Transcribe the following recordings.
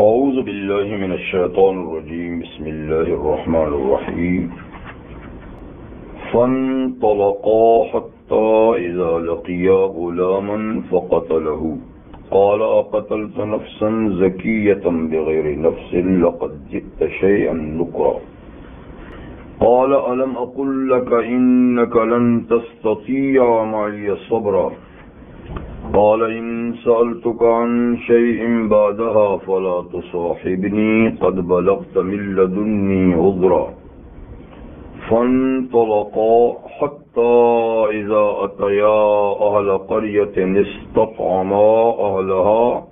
اعوذ باللہ من الشیطان الرجیم بسم اللہ الرحمن الرحیم فانطلقا حتى اذا لقيا غلاما فقتله قال اقتلت نفسا زكية بغير نفس لقد جئت شيئا نكرا قال الم اقل لك انك لن تستطيع معي صبرا قال إن سألتك عن شيء بعدها فلا تصاحبني قد بلغت من لدني عذرا فانطلقا حتى إذا أتيا أهل قرية استطعما أهلها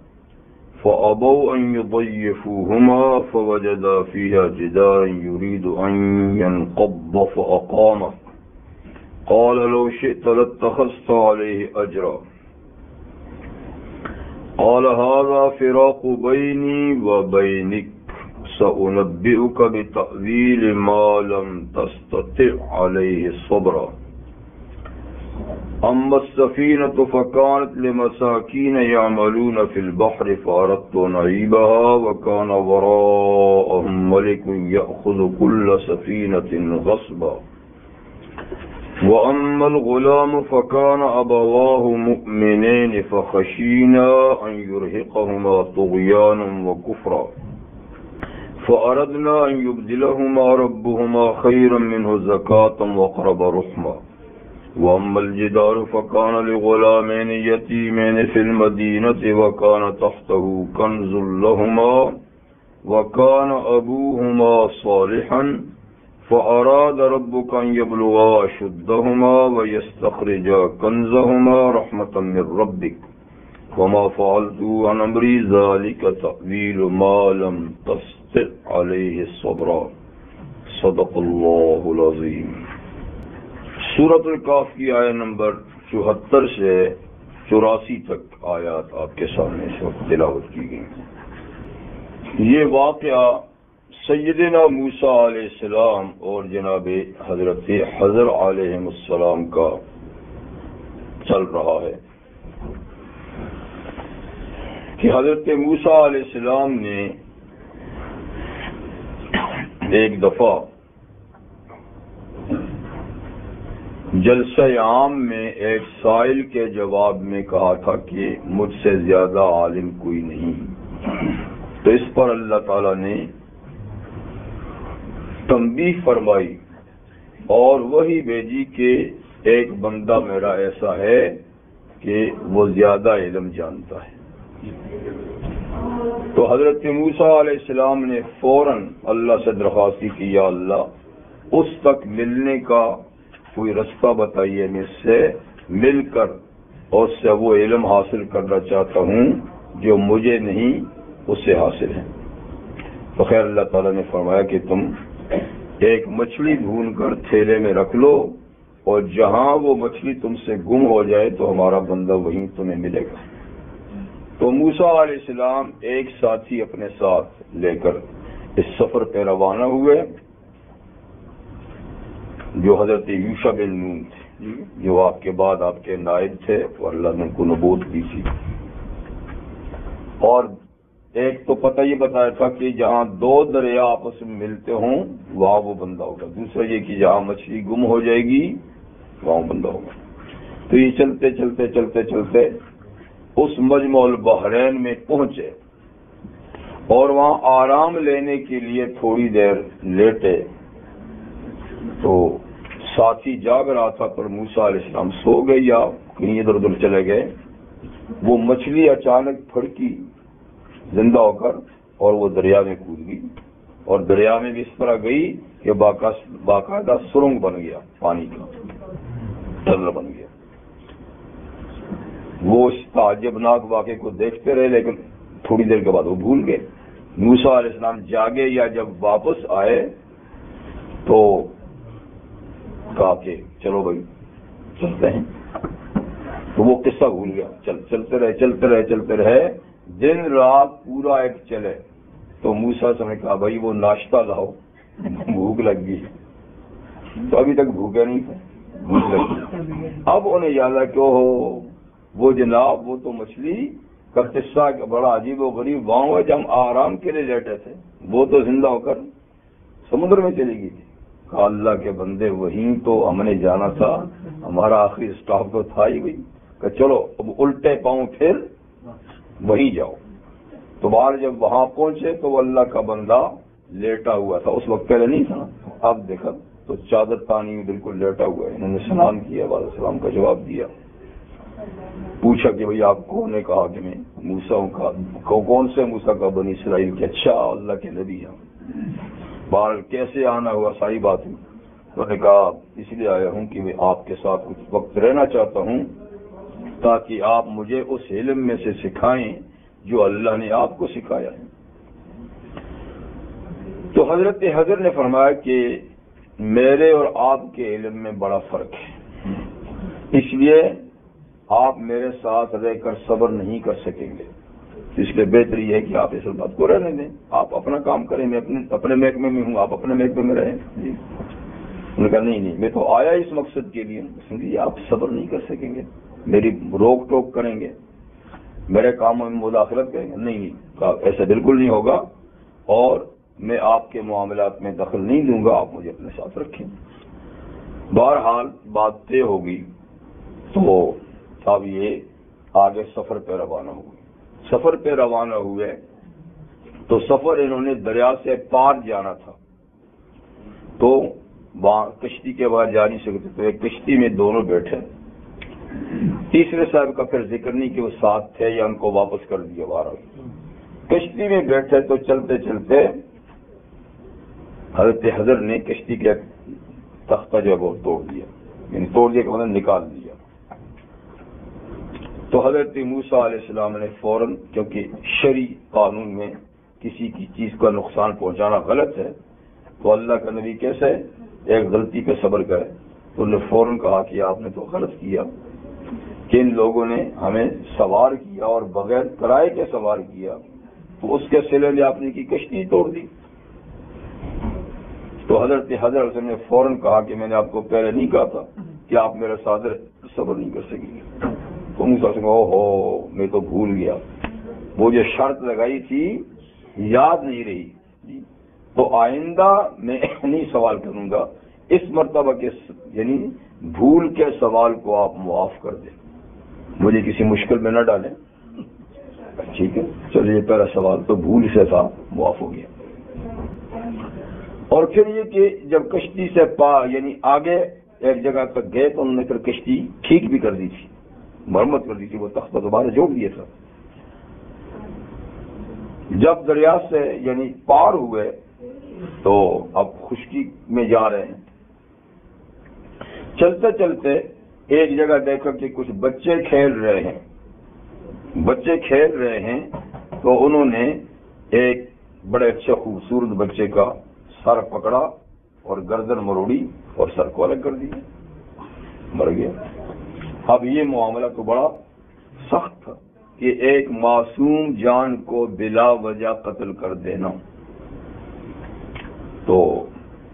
فأبوا أن يضيفوهما فوجدا فيها جدارا يريد أن ينقض فأقامه قال لو شئت لاتخذت عليه أجرا قال هذا فراق بيني وبينك سأنبئك بتأويل ما لم تستطع عليه صبرا أما السفينة فكانت لمساكين يعملون في البحر فأردت أن أعيبها وكان وراءهم ملك يأخذ كل سفينة غصبا وَأَمَّا الْغُلَامُ فَكَانَ أَبَوَاهُ مُؤْمِنَيْنِ فَخَشِينَا أَنْ يُرْهِقَهُمَا طُغْيَانًا وَكُفْرًا فَأَرَدْنَا أَنْ يُبْدِلَهُمَا رَبُّهُمَا خَيْرًا مِنْهُ زَكَاةً وَأَقْرَبَ رُحْمًا وَأَمَّا الْجِدَارُ فَكَانَ لِغُلَامَيْنِ يَتِيمَيْنِ فِي الْمَدِينَةِ وَكَانَ تَحْتَهُ كَنْزٌ لَهُمَا وَكَانَ أَبُوهُمَا صَالِحًا فأراد ربك أن يبلغا أشدهما ويستخرجا كنزهما رحمة من ربك وما فعلته عن أمري ذلك تأويل ما لم تستطع عليه صبرا صدق الله العظيم۔ سورۃ الکہف کی آیت نمبر 74 سے 84 تک آیات آپ کے سامنے اس وقت تلاوت کی گئی۔ یہ واقعہ سیدنا موسیٰ علیہ السلام اور جناب حضرت خضر علیہ السلام کا چل رہا ہے کہ حضرت موسیٰ علیہ السلام نے ایک دفعہ جلسہ عام میں ایک سائل کے جواب میں کہا تھا کہ مجھ سے زیادہ عالم کوئی نہیں، تو اس پر اللہ تعالیٰ نے تنبیہ فرمائی اور وہی بھیجی کہ ایک بندہ میرا ایسا ہے کہ وہ زیادہ علم جانتا ہے۔ تو حضرت موسیٰ علیہ السلام نے فوراً اللہ سے درخواست کی، یا اللہ اس تک ملنے کا کوئی رستہ بتائیے، میں اس سے مل کر اور اس سے وہ علم حاصل کرنا چاہتا ہوں جو مجھے نہیں اسے حاصل ہے۔ تو خیر اللہ تعالیٰ نے فرمایا کہ تم ایک مچھلی ڈھونڈ کر تھیلے میں رکھ لو اور جہاں وہ مچھلی تم سے گم ہو جائے تو ہمارا بندہ وہیں تمہیں ملے گا۔ تو موسیٰ علیہ السلام ایک ساتھی اپنے ساتھ لے کر اس سفر پہ روانہ ہوئے جو حضرت یوشع بن نون تھے، جو آپ کے بعد آپ کے نائب تھے اور اللہ نے ان کو نبوت دی تھی۔ اور ایک تو پتہ یہ بتایا تھا کہ جہاں دو دریا آپس میں ملتے ہوں وہاں وہ بندہ ہوگا، دوسرا یہ کہ جہاں مچھلی گم ہو جائے گی وہاں بندہ ہوگا۔ تو یہ چلتے چلتے چلتے چلتے اس مجمع البحرین میں پہنچے اور وہاں آرام لینے کے لیے تھوڑی دیر لیٹے تو ساتھی جاگ رہا تھا پر موسیٰ علیہ السلام سو گئے یا کہیں ادھر ادھر چلے گئے۔ وہ مچھلی اچانک پھڑکی زندہ ہو کر اور وہ دریا میں کود گئی، اور دریا میں بھی اس طرح گئی کہ باقاعدہ سرنگ بن گیا، پانی کا ٹنل بن گیا۔ وہ اس تعجبناک واقعے کو دیکھتے رہے لیکن تھوڑی دیر کے بعد وہ بھول گئے۔ موسیٰ علیہ السلام جاگے یا جب واپس آئے تو کہا کہ چلو بھائی چلتے ہیں، تو وہ قصہ بھول گیا۔ چلتے رہے دن رات پورا ایک چلے تو موسیٰ سے نے کہا بھائی وہ ناشتہ لاؤ، بھوک لگ گئی۔ تو ابھی تک بھوکے نہیں تھے، بھوک لگ گئی۔ اب انہیں یاد ہے کہ وہ جناب وہ تو مچھلی کا قصہ بڑا عجیب و غریب وہاں ہے جب ہم آرام کے لیے لیٹے تھے، وہ تو زندہ ہو کر سمندر میں چلی گئی تھی۔ کہا اللہ کے بندے وہیں تو ہم نے جانا تھا، ہمارا آخری اسٹاپ تو تھا ہی وہی، کہ چلو اب الٹے پاؤں پھر وہیں جاؤ۔ تو باہر جب وہاں پہنچے تو وہ اللہ کا بندہ لیٹا ہوا تھا، اس وقت پہلے نہیں تھا، اب دیکھا تو چادر تانی میں بالکل لیٹا ہوا ہے۔ انہوں نے سلام کیا، بعد سلام کا جواب دیا، پوچھا کہ بھئی آپ کون نے؟ کہا کہ میں موسیٰ ہوں۔ کہا کون سے موسیٰ؟ کا بنی اسرائیل کے۔ اچھا اللہ کے نبی ہیں۔ بہرحال کیسے آنا ہوا ساری بات ہوئی۔ انہوں نے کہا اس لیے آیا ہوں کہ میں آپ کے ساتھ کچھ وقت رہنا چاہتا ہوں تاکہ آپ مجھے اس علم میں سے سکھائیں جو اللہ نے آپ کو سکھایا ہے۔ تو حضرت حضر نے فرمایا کہ میرے اور آپ کے علم میں بڑا فرق ہے، اس لیے آپ میرے ساتھ رہ کر صبر نہیں کر سکیں گے، اس لیے بہتر یہ ہے کہ آپ اس بات کو رہنے دیں، آپ اپنا کام کریں، میں اپنے محکمے میں ہوں، آپ اپنے محکمے میں رہیں۔ انہوں نے کہا نہیں میں تو آیا اس مقصد کے لیے، آپ صبر نہیں کر سکیں گے، میری روک ٹوک کریں گے، میرے کاموں میں مداخلت کریں گے؟ نہیں، کہا ایسا بالکل نہیں ہوگا، اور میں آپ کے معاملات میں دخل نہیں دوں گا، آپ مجھے اپنے ساتھ رکھیں۔ بہرحال بات طے ہو گئی، تو اب یہ آگے سفر پہ روانہ ہوئے۔ سفر پہ روانہ ہوئے تو سفر انہوں نے دریا سے پار جانا تھا، تو وہاں کشتی کے بعد جا نہیں سکتے، تو ایک کشتی میں دونوں بیٹھے۔ تیسرے صاحب کا پھر ذکر نہیں کہ وہ ساتھ تھے یا ان کو واپس کر دیا۔ بہرحال کشتی میں بیٹھے تو چلتے چلتے حضرت حضر نے کشتی کے تختہ جو ہے وہ توڑ دیا، یعنی توڑ دیا کہ مطلب نکال دیا۔ تو حضرت موسیٰ علیہ السلام نے فوراً، کیونکہ شرعی قانون میں کسی کی چیز کا نقصان پہنچانا غلط ہے، تو اللہ کا نبی کیسے ایک غلطی پہ صبر کرے، تو انہوں نے فوراً کہا کہ آپ نے تو غلط کیا کہ ان لوگوں نے ہمیں سوار کیا اور بغیر کرائے کے سوار کیا، تو اس کے صلے میں آپ نے کی کشتی توڑ دی۔ تو حضرت حضرت نے فوراً کہا کہ میں نے آپ کو پہلے نہیں کہا تھا کہ آپ میرے ساتھ صبر نہیں کر سکیں گے؟ تو موسیٰ سے کہا اوہ میں تو بھول گیا، وہ جو شرط لگائی تھی یاد نہیں رہی، تو آئندہ میں نہیں سوال کروں گا، اس مرتبہ کے یعنی بھول کے سوال کو آپ معاف کر دیں، مجھے کسی مشکل میں نہ ڈالیں۔ ٹھیک ہے، چلیے پہلا سوال تو بھول سے تھا، معاف ہو گیا۔ اور پھر یہ کہ جب کشتی سے یعنی آگے ایک جگہ تک گئے تو انہوں نے پھر کشتی ٹھیک بھی کر دی تھی، مرمت کر دی تھی، وہ تختہ دوبارہ جوڑ دیا تھا۔ جب دریا سے یعنی پار ہوئے تو اب خشکی میں جا رہے ہیں، چلتے چلتے ایک جگہ دیکھا کہ کچھ بچے کھیل رہے ہیں، تو انہوں نے ایک بڑے اچھے خوبصورت بچے کا سر پکڑا اور گردن مروڑی اور سر کو الگ کر دیا، مر گیا۔ اب یہ معاملہ تو بڑا سخت تھا کہ ایک معصوم جان کو بلا وجہ قتل کر دینا، تو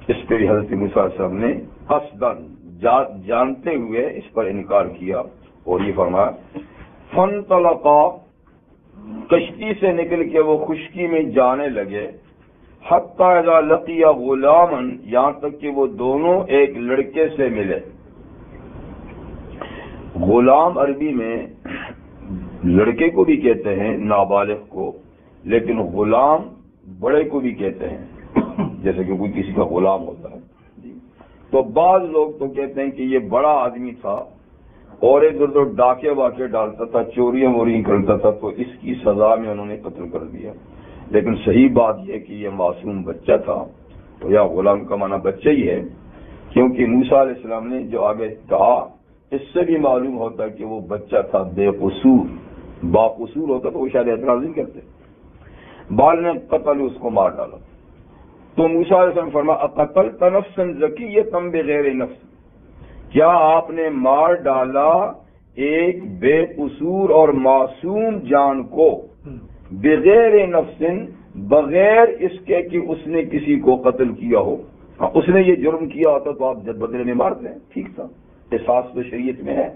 اس پہ حضرت موسیٰ علیہ السلام نے قصداً جانتے ہوئے اس پر انکار کیا، اور یہ فرمایا فانطلقا، کشتی سے نکل کے وہ خشکی میں جانے لگے، حتی اذا لقی غلاما، یہاں تک کہ وہ دونوں ایک لڑکے سے ملے۔ غلام عربی میں لڑکے کو بھی کہتے ہیں نابالغ کو، لیکن غلام بڑے کو بھی کہتے ہیں، جیسے کہ کوئی کسی کا غلام ہوتا ہے۔ تو بعض لوگ تو کہتے ہیں کہ یہ بڑا آدمی تھا اور ادھر ادھر ڈاکے واقع ڈالتا تھا، چوریاں موریاں کرتا تھا، تو اس کی سزا میں انہوں نے قتل کر دیا۔ لیکن صحیح بات یہ کہ یہ معصوم بچہ تھا، تو یا غلام کا معنی بچہ ہی ہے، کیونکہ موسیٰ علیہ السلام نے جو آگے کہا اس سے بھی معلوم ہوتا ہے کہ وہ بچہ تھا بے قصور، باقصور ہوتا تو وہ شاید اعتراض نہیں کرتے۔ بال نے قتل اس کو مار ڈالا، تو موسیٰ علیہ السلام فرمایا اقتلت نفسا زکیۃ بغیر نفس، کیا آپ نے مار ڈالا ایک بے قصور اور معصوم جان کو بغیر نفس، بغیر اس کے کہ اس نے کسی کو قتل کیا ہو؟ اس نے یہ جرم کیا ہوتا تو آپ جد بدلے میں مارتے ہیں، ٹھیک تھا، قصاص تو شریعت میں ہے،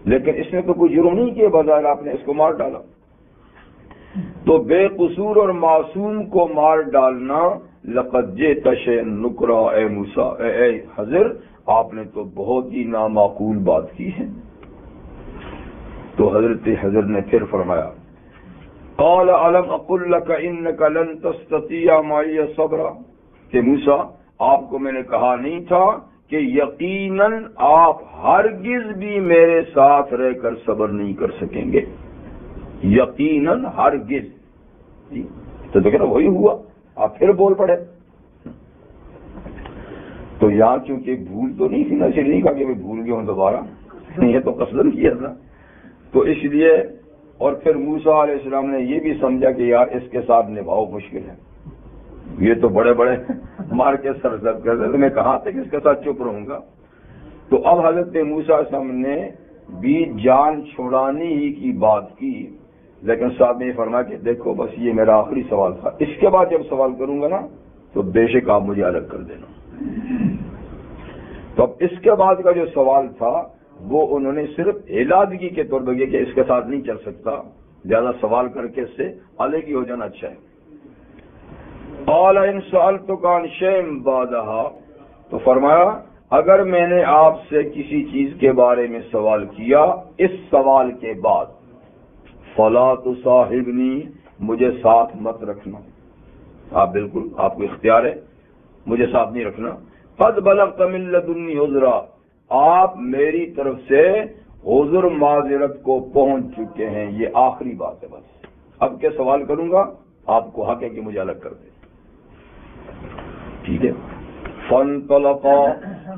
لیکن اس نے تو کوئی جرم نہیں کیا، بظاہر آپ نے اس کو مار ڈالا۔ تو بے قصور اور معصوم کو مار ڈالنا لقد جئت شیئا نکرا، اے موسیٰ، اے حضر، آپ نے تو بہت ہی نامعقول بات کی ہے۔ تو حضرت حضر نے پھر فرمایا قال الم اقل لك انك لن تستطيع معي صبرا، کہ موسیٰ آپ کو میں نے کہا نہیں تھا کہ یقیناً آپ ہرگز بھی میرے ساتھ رہ کر صبر نہیں کر سکیں گے، یقیناً ہرگز۔ تو دیکھنا وہی ہوا، آپ پھر بول پڑے۔ تو یہاں چونکہ بھول تو نہیں تھی نا، اسے نہیں کہا کہ میں بھول گیا ہوں دوبارہ، یہ تو قصدن کیا تھا، تو اس لیے اور پھر موسیٰ علیہ السلام نے یہ بھی سمجھا کہ یار اس کے ساتھ نبھاؤ مشکل ہے، یہ تو بڑے بڑے مار کے سر درد کر دے، میں کہاں تک اس کے ساتھ چپ رہوں گا۔ تو اب حضرت موسیٰ علیہ السلام نے بھی جان چھڑانے ہی کی بات کی، لیکن صاحب نے یہ فرمایا کہ دیکھو بس یہ میرا آخری سوال تھا، اس کے بعد جب سوال کروں گا نا تو بے شک آپ مجھے الگ کر دینا۔ تو اب اس کے بعد کا جو سوال تھا وہ انہوں نے صرف اعلادگی کے طور پر کہ اس کے ساتھ نہیں چل سکتا، زیادہ سوال کر کے اس سے الگ ہی ہو جانا اچھا ہے۔ قال ان سألتک عن شیء بعدها، تو فرمایا اگر میں نے آپ سے کسی چیز کے بارے میں سوال کیا اس سوال کے بعد، فلا تصاحبنی، مجھے ساتھ مت رکھنا، آپ بالکل آپ کو اختیار ہے مجھے ساتھ نہیں رکھنا۔ قد بلغت من لدنی عذرا، آپ میری طرف سے عذر معذرت کو پہنچ چکے ہیں، یہ آخری بات ہے، بس اب کے سوال کروں گا آپ کو حق ہے کہ مجھے الگ کر دیں، ٹھیک ہے۔ فانطلقا،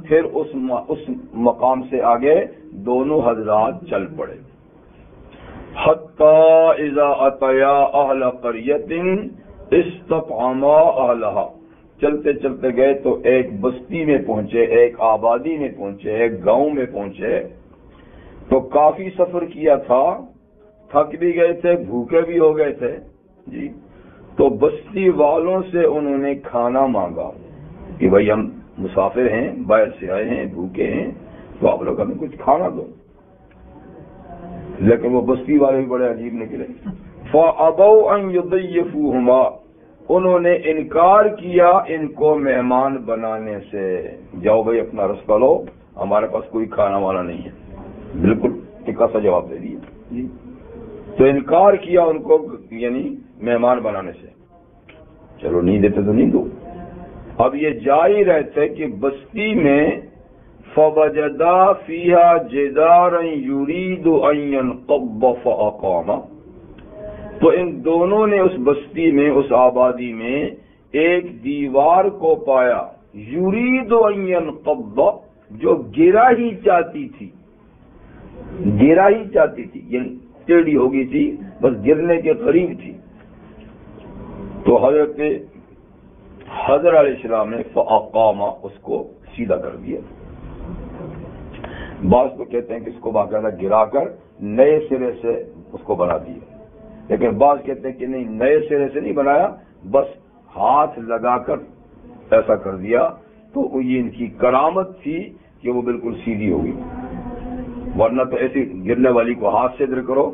پھر اس مقام سے آگے دونوں حضرات چل پڑے۔ حتی اذا اتیا اہل قریۃ استطعما اہلہا، چلتے چلتے گئے تو ایک بستی میں پہنچے، ایک آبادی میں پہنچے، ایک گاؤں میں پہنچے۔ تو کافی سفر کیا تھا، تھک بھی گئے تھے، بھوکے بھی ہو گئے تھے جی۔ تو بستی والوں سے انہوں نے کھانا مانگا کہ بھائی ہم مسافر ہیں، باہر سے آئے ہیں، بھوکے ہیں، تو آپ لوگ ہمیں کچھ کھانا دو۔ لیکن وہ بستی والے بھی بڑے عجیب نکلے۔ فَأَبَوْا أَن يُضَيِّفُوهُمَا، انہوں نے انکار کیا ان کو مہمان بنانے سے، جاؤ بھائی اپنا رستہ لو، ہمارے پاس کوئی کھانا والا نہیں ہے، بالکل ٹکا سا جواب دے دیا جی۔ تو انکار کیا ان کو یعنی مہمان بنانے سے، چلو نہیں دیتے تو نہیں دو۔ اب یہ جا ہی رہتے کہ بستی میں فَوَجَدَا فِيهَا جِدَارًا يُرِيدُ أَن يَنْقَضَّ فَأَقَامَ، تو ان دونوں نے اس بستی میں، اس آبادی میں ایک دیوار کو پایا، یرید ان ينقض، جو گرا ہی چاہتی تھی، گرا ہی چاہتی تھی یعنی ٹیڑھی ہو گئی تھی، بس گرنے کے قریب تھی۔ تو حضرت حضر علیہ السلام نے فاقام، اس کو سیدھا کر دیا۔ بعض تو کہتے ہیں کہ اس کو باقاعدہ گرا کر نئے سرے سے اس کو بنا دیا، لیکن بعض کہتے ہیں کہ نہیں، نئے سرے سے نہیں بنایا، بس ہاتھ لگا کر ایسا کر دیا۔ تو یہ ان کی کرامت تھی کہ وہ بالکل سیدھی ہوگی، ورنہ تو ایسی گرنے والی کو ہاتھ سے ادھر کرو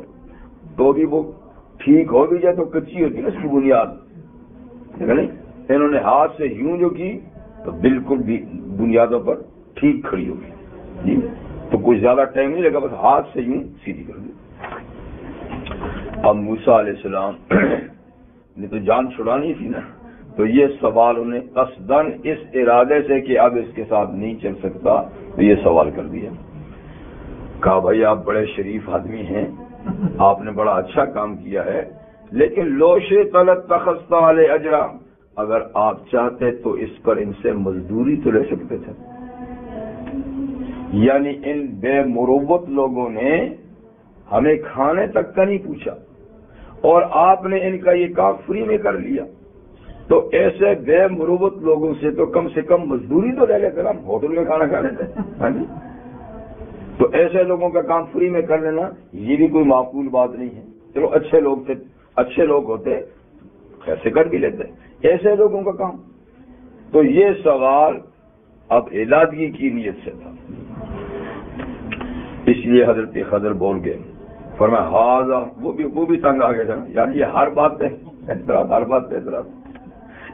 تو بھی وہ ٹھیک ہو بھی جائے تو کچی ہوتی ہے اس کی بنیاد، نہیں، انہوں نے ہاتھ سے یوں جو کی تو بالکل بھی بنیادوں پر ٹھیک کھڑی ہوگی جی۔ تو کوئی زیادہ ٹائم نہیں لگا، بس ہاتھ سے یوں سیدھی کر دی۔ اب موسیٰ علیہ السلام نے تو جان چھڑانی تھی نا، تو یہ سوال انہیں قصداً اس ارادے سے کہ اب اس کے ساتھ نہیں چل سکتا تو یہ سوال کر دیا۔ کہا بھائی آپ بڑے شریف آدمی ہیں، آپ نے بڑا اچھا کام کیا ہے، لیکن لوش طلب تخصہ علیہ اجرا، اگر آپ چاہتے تو اس پر ان سے مزدوری تو لے سکتے تھے۔ یعنی ان بے مروت لوگوں نے ہمیں کھانے تک کا نہیں پوچھا اور آپ نے ان کا یہ کام فری میں کر لیا، تو ایسے بے مروت لوگوں سے تو کم سے کم مزدوری تو لے لیتے، ہم ہوٹل میں کھانا کھا لیتے ہیں، تو ایسے لوگوں کا کام فری میں کر لینا یہ بھی کوئی معقول بات نہیں ہے۔ چلو اچھے لوگ تھے، اچھے لوگ ہوتے ایسے کر بھی لیتے، ایسے لوگوں کا کام۔ تو یہ سوال اب علاجگی کی نیت سے تھا، اس لیے حضرت خضر بول گئے فرمایا ہاذا، وہ بھی تنگ آ گئے تھے، یعنی یہ ہر بات پہ اعتراض، ہر بات پہ اعتراض،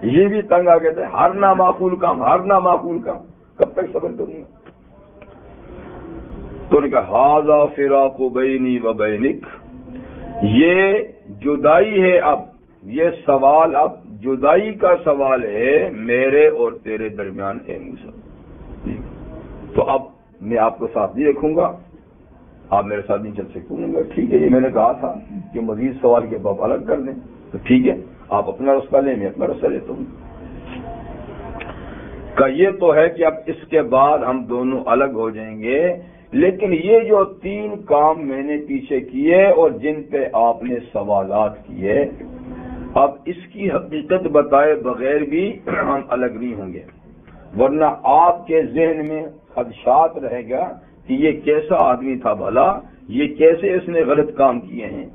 یہ بھی تنگ آ گئے تھے، ہر نامعقول کام، ہر نامعقول کام، کب تک صبر کروں گا؟ تو نے کہا ہاذا فراق بینی و بینک، یہ جدائی ہے، اب یہ سوال اب جدائی کا سوال ہے میرے اور تیرے درمیان اے موسیٰ، تو اب میں آپ کو ساتھ نہیں رکھوں گا، آپ میرے ساتھ نہیں چل سکتے۔ ٹھیک ہے، یہ میں نے کہا تھا کہ مزید سوال کے بعد الگ کر دیں، تو ٹھیک ہے آپ اپنا رستہ لیں، میں اپنا رستہ لیتا ہوں۔ کہ یہ تو ہے کہ اب اس کے بعد ہم دونوں الگ ہو جائیں گے، لیکن یہ جو 3 کام میں نے پیچھے کیے اور جن پہ آپ نے سوالات کیے، اب اس کی حقیقت بتائے بغیر بھی ہم الگ نہیں ہوں گے، ورنہ آپ کے ذہن میں خدشات رہے گا کہ یہ کیسا آدمی تھا بھلا، یہ کیسے اس نے غلط کام کیے ہیں،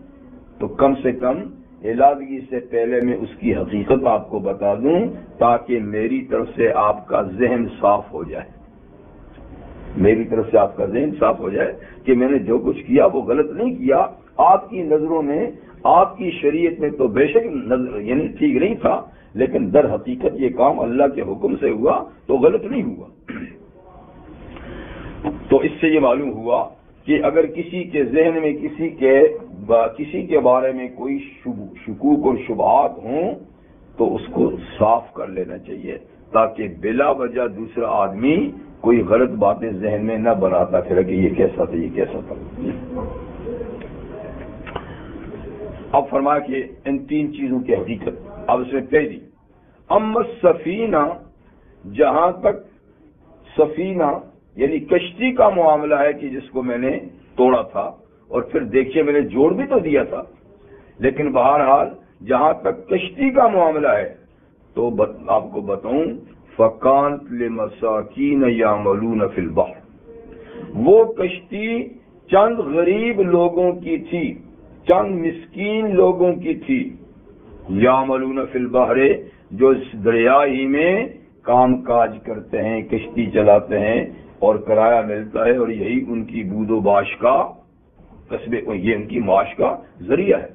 تو کم سے کم علادگی سے پہلے میں اس کی حقیقت آپ کو بتا دوں تاکہ میری طرف سے آپ کا ذہن صاف ہو جائے، میری طرف سے آپ کا ذہن صاف ہو جائے کہ میں نے جو کچھ کیا وہ غلط نہیں کیا، آپ کی نظروں میں، آپ کی شریعت میں تو بے شک نظر یعنی ٹھیک نہیں تھا، لیکن در حقیقت یہ کام اللہ کے حکم سے ہوا تو غلط نہیں ہوا۔ تو اس سے یہ معلوم ہوا کہ اگر کسی کے ذہن میں کسی کے بارے میں کوئی شکوک اور شبہات ہوں تو اس کو صاف کر لینا چاہیے، تاکہ بلا وجہ دوسرا آدمی کوئی غلط باتیں ذہن میں نہ بناتا پھر کہ یہ کیسا تھا، یہ کیسا تھا۔ اب فرمایا کہ ان 3 چیزوں کی حقیقت، اب اس میں پہلی اما سفینہ، جہاں تک سفینہ یعنی کشتی کا معاملہ ہے کہ جس کو میں نے توڑا تھا، اور پھر دیکھیے میں نے جوڑ بھی تو دیا تھا، لیکن بہرحال جہاں تک کشتی کا معاملہ ہے تو آپ کو بتاؤں فَكَانَتْ لِمَسَاكِينَ يَعْمَلُونَ فِي الْبَحْرِ، وہ کشتی چند غریب لوگوں کی تھی، چند مسکین لوگوں کی تھی، یعملون فی البحر، جو اس دریا ہی میں کام کاج کرتے ہیں، کشتی چلاتے ہیں اور کرایہ ملتا ہے، اور یہی ان کی بود و باش کا کسب، یہ ان کی معاش کا ذریعہ ہے۔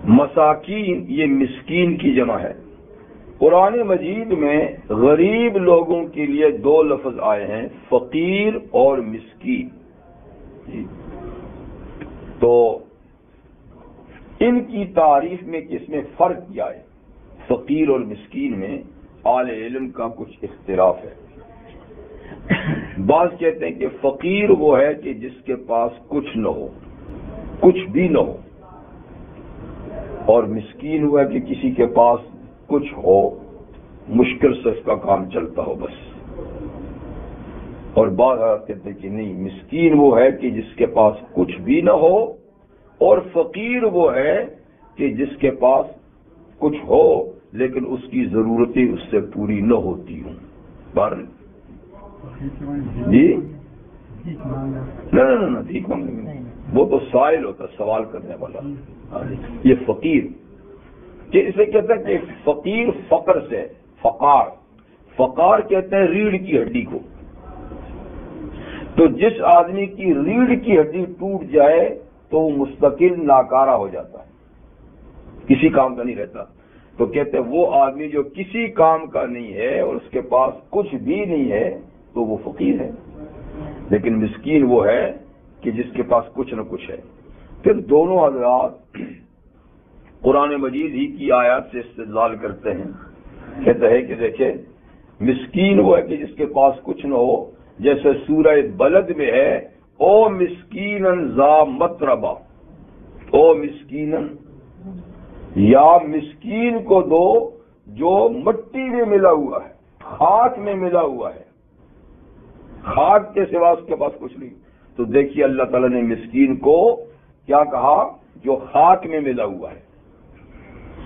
مساکین یہ مسکین کی جمع ہے۔ قرآن مجید میں غریب لوگوں کے لیے 2 لفظ آئے ہیں، فقیر اور مسکین، تو ان کی تعریف میں کس میں فرق کیا ہے؟ فقیر اور مسکین میں اہل علم کا کچھ اختلاف ہے۔ بعض کہتے ہیں کہ فقیر وہ ہے کہ جس کے پاس کچھ نہ ہو، کچھ بھی نہ ہو، اور مسکین ہوا کہ کسی کے پاس کچھ ہو، مشکل سے اس کا کام چلتا ہو بس۔ اور بعض کہتے ہیں کہ نہیں، مسکین وہ ہے کہ جس کے پاس کچھ بھی نہ ہو، اور فقیر وہ ہے کہ جس کے پاس کچھ ہو لیکن اس کی ضرورتیں اس سے پوری نہ ہوتی ہوں۔ جی نہ ٹھیک مانگنے، وہ تو سائل ہوتا، سوال کرنے والا۔ یہ فقیر کہ اسے کہتے ہیں کہ فقیر فقر سے، فقار کہتے ہیں ریڑھ کی ہڈی کو، تو جس آدمی کی ریڑھ کی ہڈی ٹوٹ جائے تو وہ مستقل ناکارہ ہو جاتا ہے، کسی کام کا نہیں رہتا، تو کہتے ہیں وہ آدمی جو کسی کام کا نہیں ہے اور اس کے پاس کچھ بھی نہیں ہے تو وہ فقیر ہے، لیکن مسکین وہ ہے کہ جس کے پاس کچھ نہ کچھ ہے۔ پھر دونوں حضرات قرآن مجید ہی کی آیات سے استدلال کرتے ہیں، کہتے ہیں کہ دیکھیں مسکین وہ ہے کہ جس کے پاس کچھ نہ ہو، جیسے سورہ بلد میں ہے او مسکینن ذا متربہ، او مسکینن، یا مسکین کو دو جو مٹی میں ملا ہوا ہے، خاک میں ملا ہوا ہے، خاک کے سوا اس کے پاس کچھ نہیں۔ تو دیکھیے اللہ تعالیٰ نے مسکین کو کیا کہا؟ جو خاک میں ملا ہوا ہے،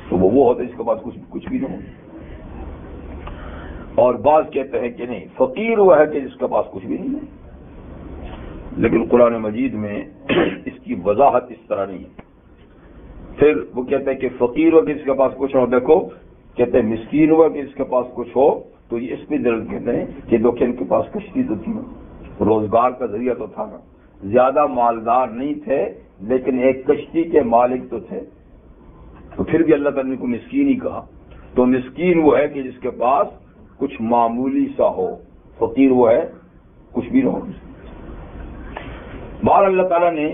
تو وہ ہوتا ہے جس کے پاس کچھ بھی نہ ہو۔ اور بعض کہتے ہیں کہ نہیں، فقیر وہ ہے کہ جس کے پاس کچھ بھی نہیں ہے، لیکن قرآن مجید میں اس کی وضاحت اس طرح نہیں ہے۔ پھر وہ کہتے ہیں کہ فقیر ہو کہ جس کے پاس کچھ ہو، دیکھو کہتے ہیں مسکین ہوا کہ جس کے پاس کچھ ہو، تو یہ اس پہ دلیل کہتے ہیں کہ ان کے پاس کشتی تو تھی نا، روزگار کا ذریعہ تو تھا نا، زیادہ مالدار نہیں تھے لیکن ایک کشتی کے مالک تو تھے، تو پھر بھی اللہ تعالیٰ نے کو مسکین ہی کہا. تو مسکین وہ ہے کہ جس کے پاس کچھ معمولی سا ہو، فقیر وہ ہے کچھ بھی نہ ہو. بہر اللہ تعالیٰ نے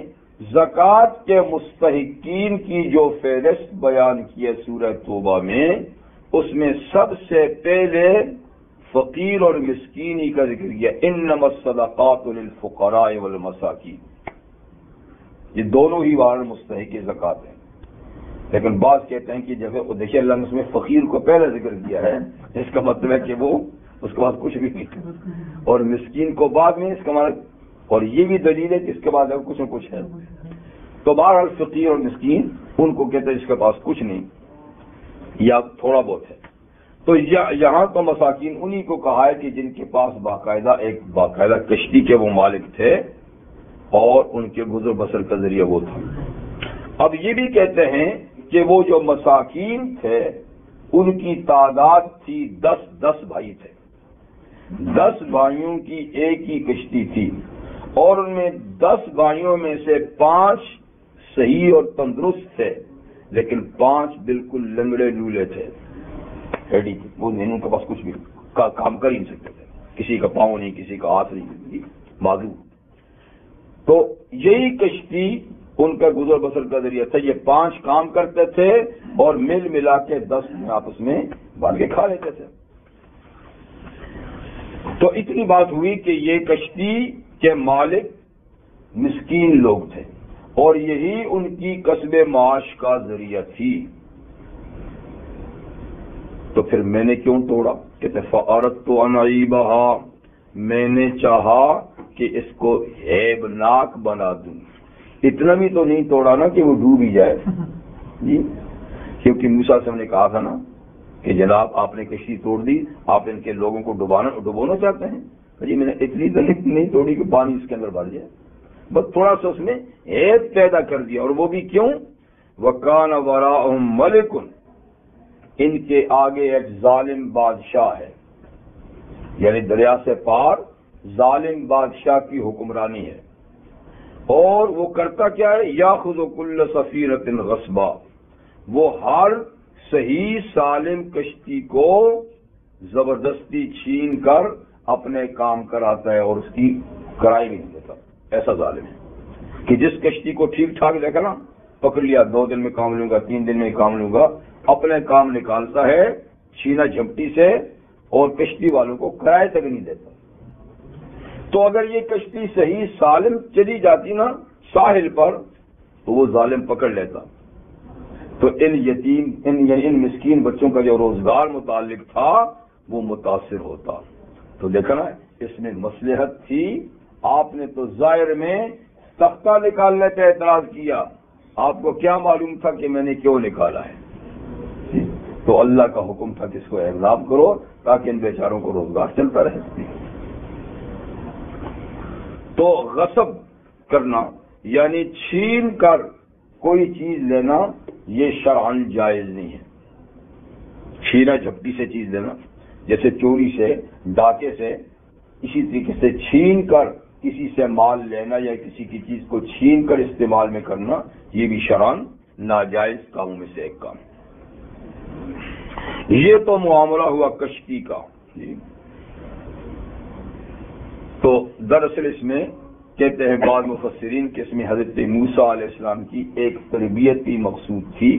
زکوٰۃ کے مستحقین کی جو فہرست بیان کی ہے سورہ توبہ میں، اس میں سب سے پہلے فقیر اور مسکینی کا ذکر کیا. انما الصدقات للفقراء والمساکین، یہ دونوں ہی وارن مستحق زکوٰۃ ہیں. لیکن بعض کہتے ہیں کہ جب دیکھیے اللہ نے اس میں فقیر کو پہلے ذکر کیا ہے، اس کا مطلب ہے کہ وہ اس کے بعد کچھ بھی نہیں، اور مسکین کو بعد میں، اس کا مطلب، اور یہ بھی دلیل ہے کہ اس کے بعد کچھ نہ کچھ ہے. تو بہرحال فقیر اور مسکین ان کو کہتے ہیں جس کے پاس کچھ نہیں یا تھوڑا بہت ہے. تو یہاں تو مساکین انہی کو کہا ہے کہ جن کے پاس باقاعدہ کشتی کے وہ مالک تھے اور ان کے گزر بسر کا ذریعہ وہ تھا. اب یہ بھی کہتے ہیں کہ وہ جو مساکین تھے ان کی تعداد تھی 10 بھائی تھے. 10 بھائیوں کی ایک ہی کشتی تھی اور ان میں 10 بھائیوں میں سے 5 صحیح اور تندرست تھے لیکن 5 بالکل لنگڑے لولے تھے. وہ ان کے پاس کچھ بھی کام کر ہی نہیں سکتے تھے، کسی کا پاؤں نہیں، کسی کا ہاتھ نہیں، بازو. تو یہی کشتی ان کا گزر بسر کا ذریعہ تھا. یہ 5 کام کرتے تھے اور مل ملا کے 10 آپس میں بانٹ کے کھا لیتے تھے. تو اتنی بات ہوئی کہ یہ کشتی کے مالک مسکین لوگ تھے اور یہی ان کی کسب معاش کا ذریعہ تھی. تو پھر میں نے کیوں توڑا؟ کہتے فَأَرَدْتُ أَنْ أَعِيبَهَا، میں نے چاہا کہ اس کو عیبناک بنا دوں. اتنا بھی تو نہیں توڑا نا کہ وہ ڈوب ہی جائے جی، کیونکہ موسیٰ سے ہم نے کہا تھا نا کہ جناب آپ نے کشتی توڑ دی، آپ ان کے لوگوں کو ڈبونا چاہتے ہیں. جی میں نے اتنی تو نہیں توڑی کہ پانی اس کے اندر بھر جائے، بس تھوڑا سا اس میں عیب پیدا کر دیا. اور وہ بھی کیوں؟ وَكَانَ وَرَاءَهُمْ مَلِكٌ، ان کے آگے ایک ظالم بادشاہ ہے، یعنی دریا سے پار ظالم بادشاہ کی حکمرانی ہے. اور وہ کرتا کیا ہے؟ یاخذ کل سفینۃ غصبا، وہ ہر صحیح سالم کشتی کو زبردستی چھین کر اپنے کام کراتا ہے اور اس کی کرائی بھی نہیں دیتا. ایسا ظالم ہے کہ جس کشتی کو ٹھیک ٹھاک دیکھا نا، پکڑ لیا 2 دن میں کام لوں گا، 3 دن میں کام لوں گا، اپنے کام نکالتا ہے چھینا جھپٹی سے اور کشتی والوں کو کرائے تک نہیں دیتا. تو اگر یہ کشتی صحیح سالم چلی جاتی نا ساحل پر تو وہ ظالم پکڑ لیتا، تو ان مسکین بچوں کا جو روزگار متعلق تھا وہ متاثر ہوتا. تو دیکھا نا اس میں مصلحت تھی. آپ نے تو ظاہر میں تختہ نکالنے کا اعتراض کیا، آپ کو کیا معلوم تھا کہ میں نے کیوں نکالا ہے؟ تو اللہ کا حکم تھا کہ اس کو اعزاز کرو تاکہ ان بیچاروں کو روزگار چلتا رہے. تو غصب کرنا یعنی چھین کر کوئی چیز لینا یہ شرعاً جائز نہیں ہے. چھینا جھپٹی سے چیز لینا، جیسے چوری سے، ڈاکے سے، اسی طریقے سے چھین کر کسی سے مال لینا یا کسی کی چیز کو چھین کر استعمال میں کرنا، یہ بھی شرعاً ناجائز کاموں میں سے ایک کام. یہ تو معاملہ ہوا کشتی کا. تو دراصل اس میں کہتے ہیں بعض مفسرین کہ اس میں حضرت موسیٰ علیہ السلام کی ایک تربیت بھی مقصود تھی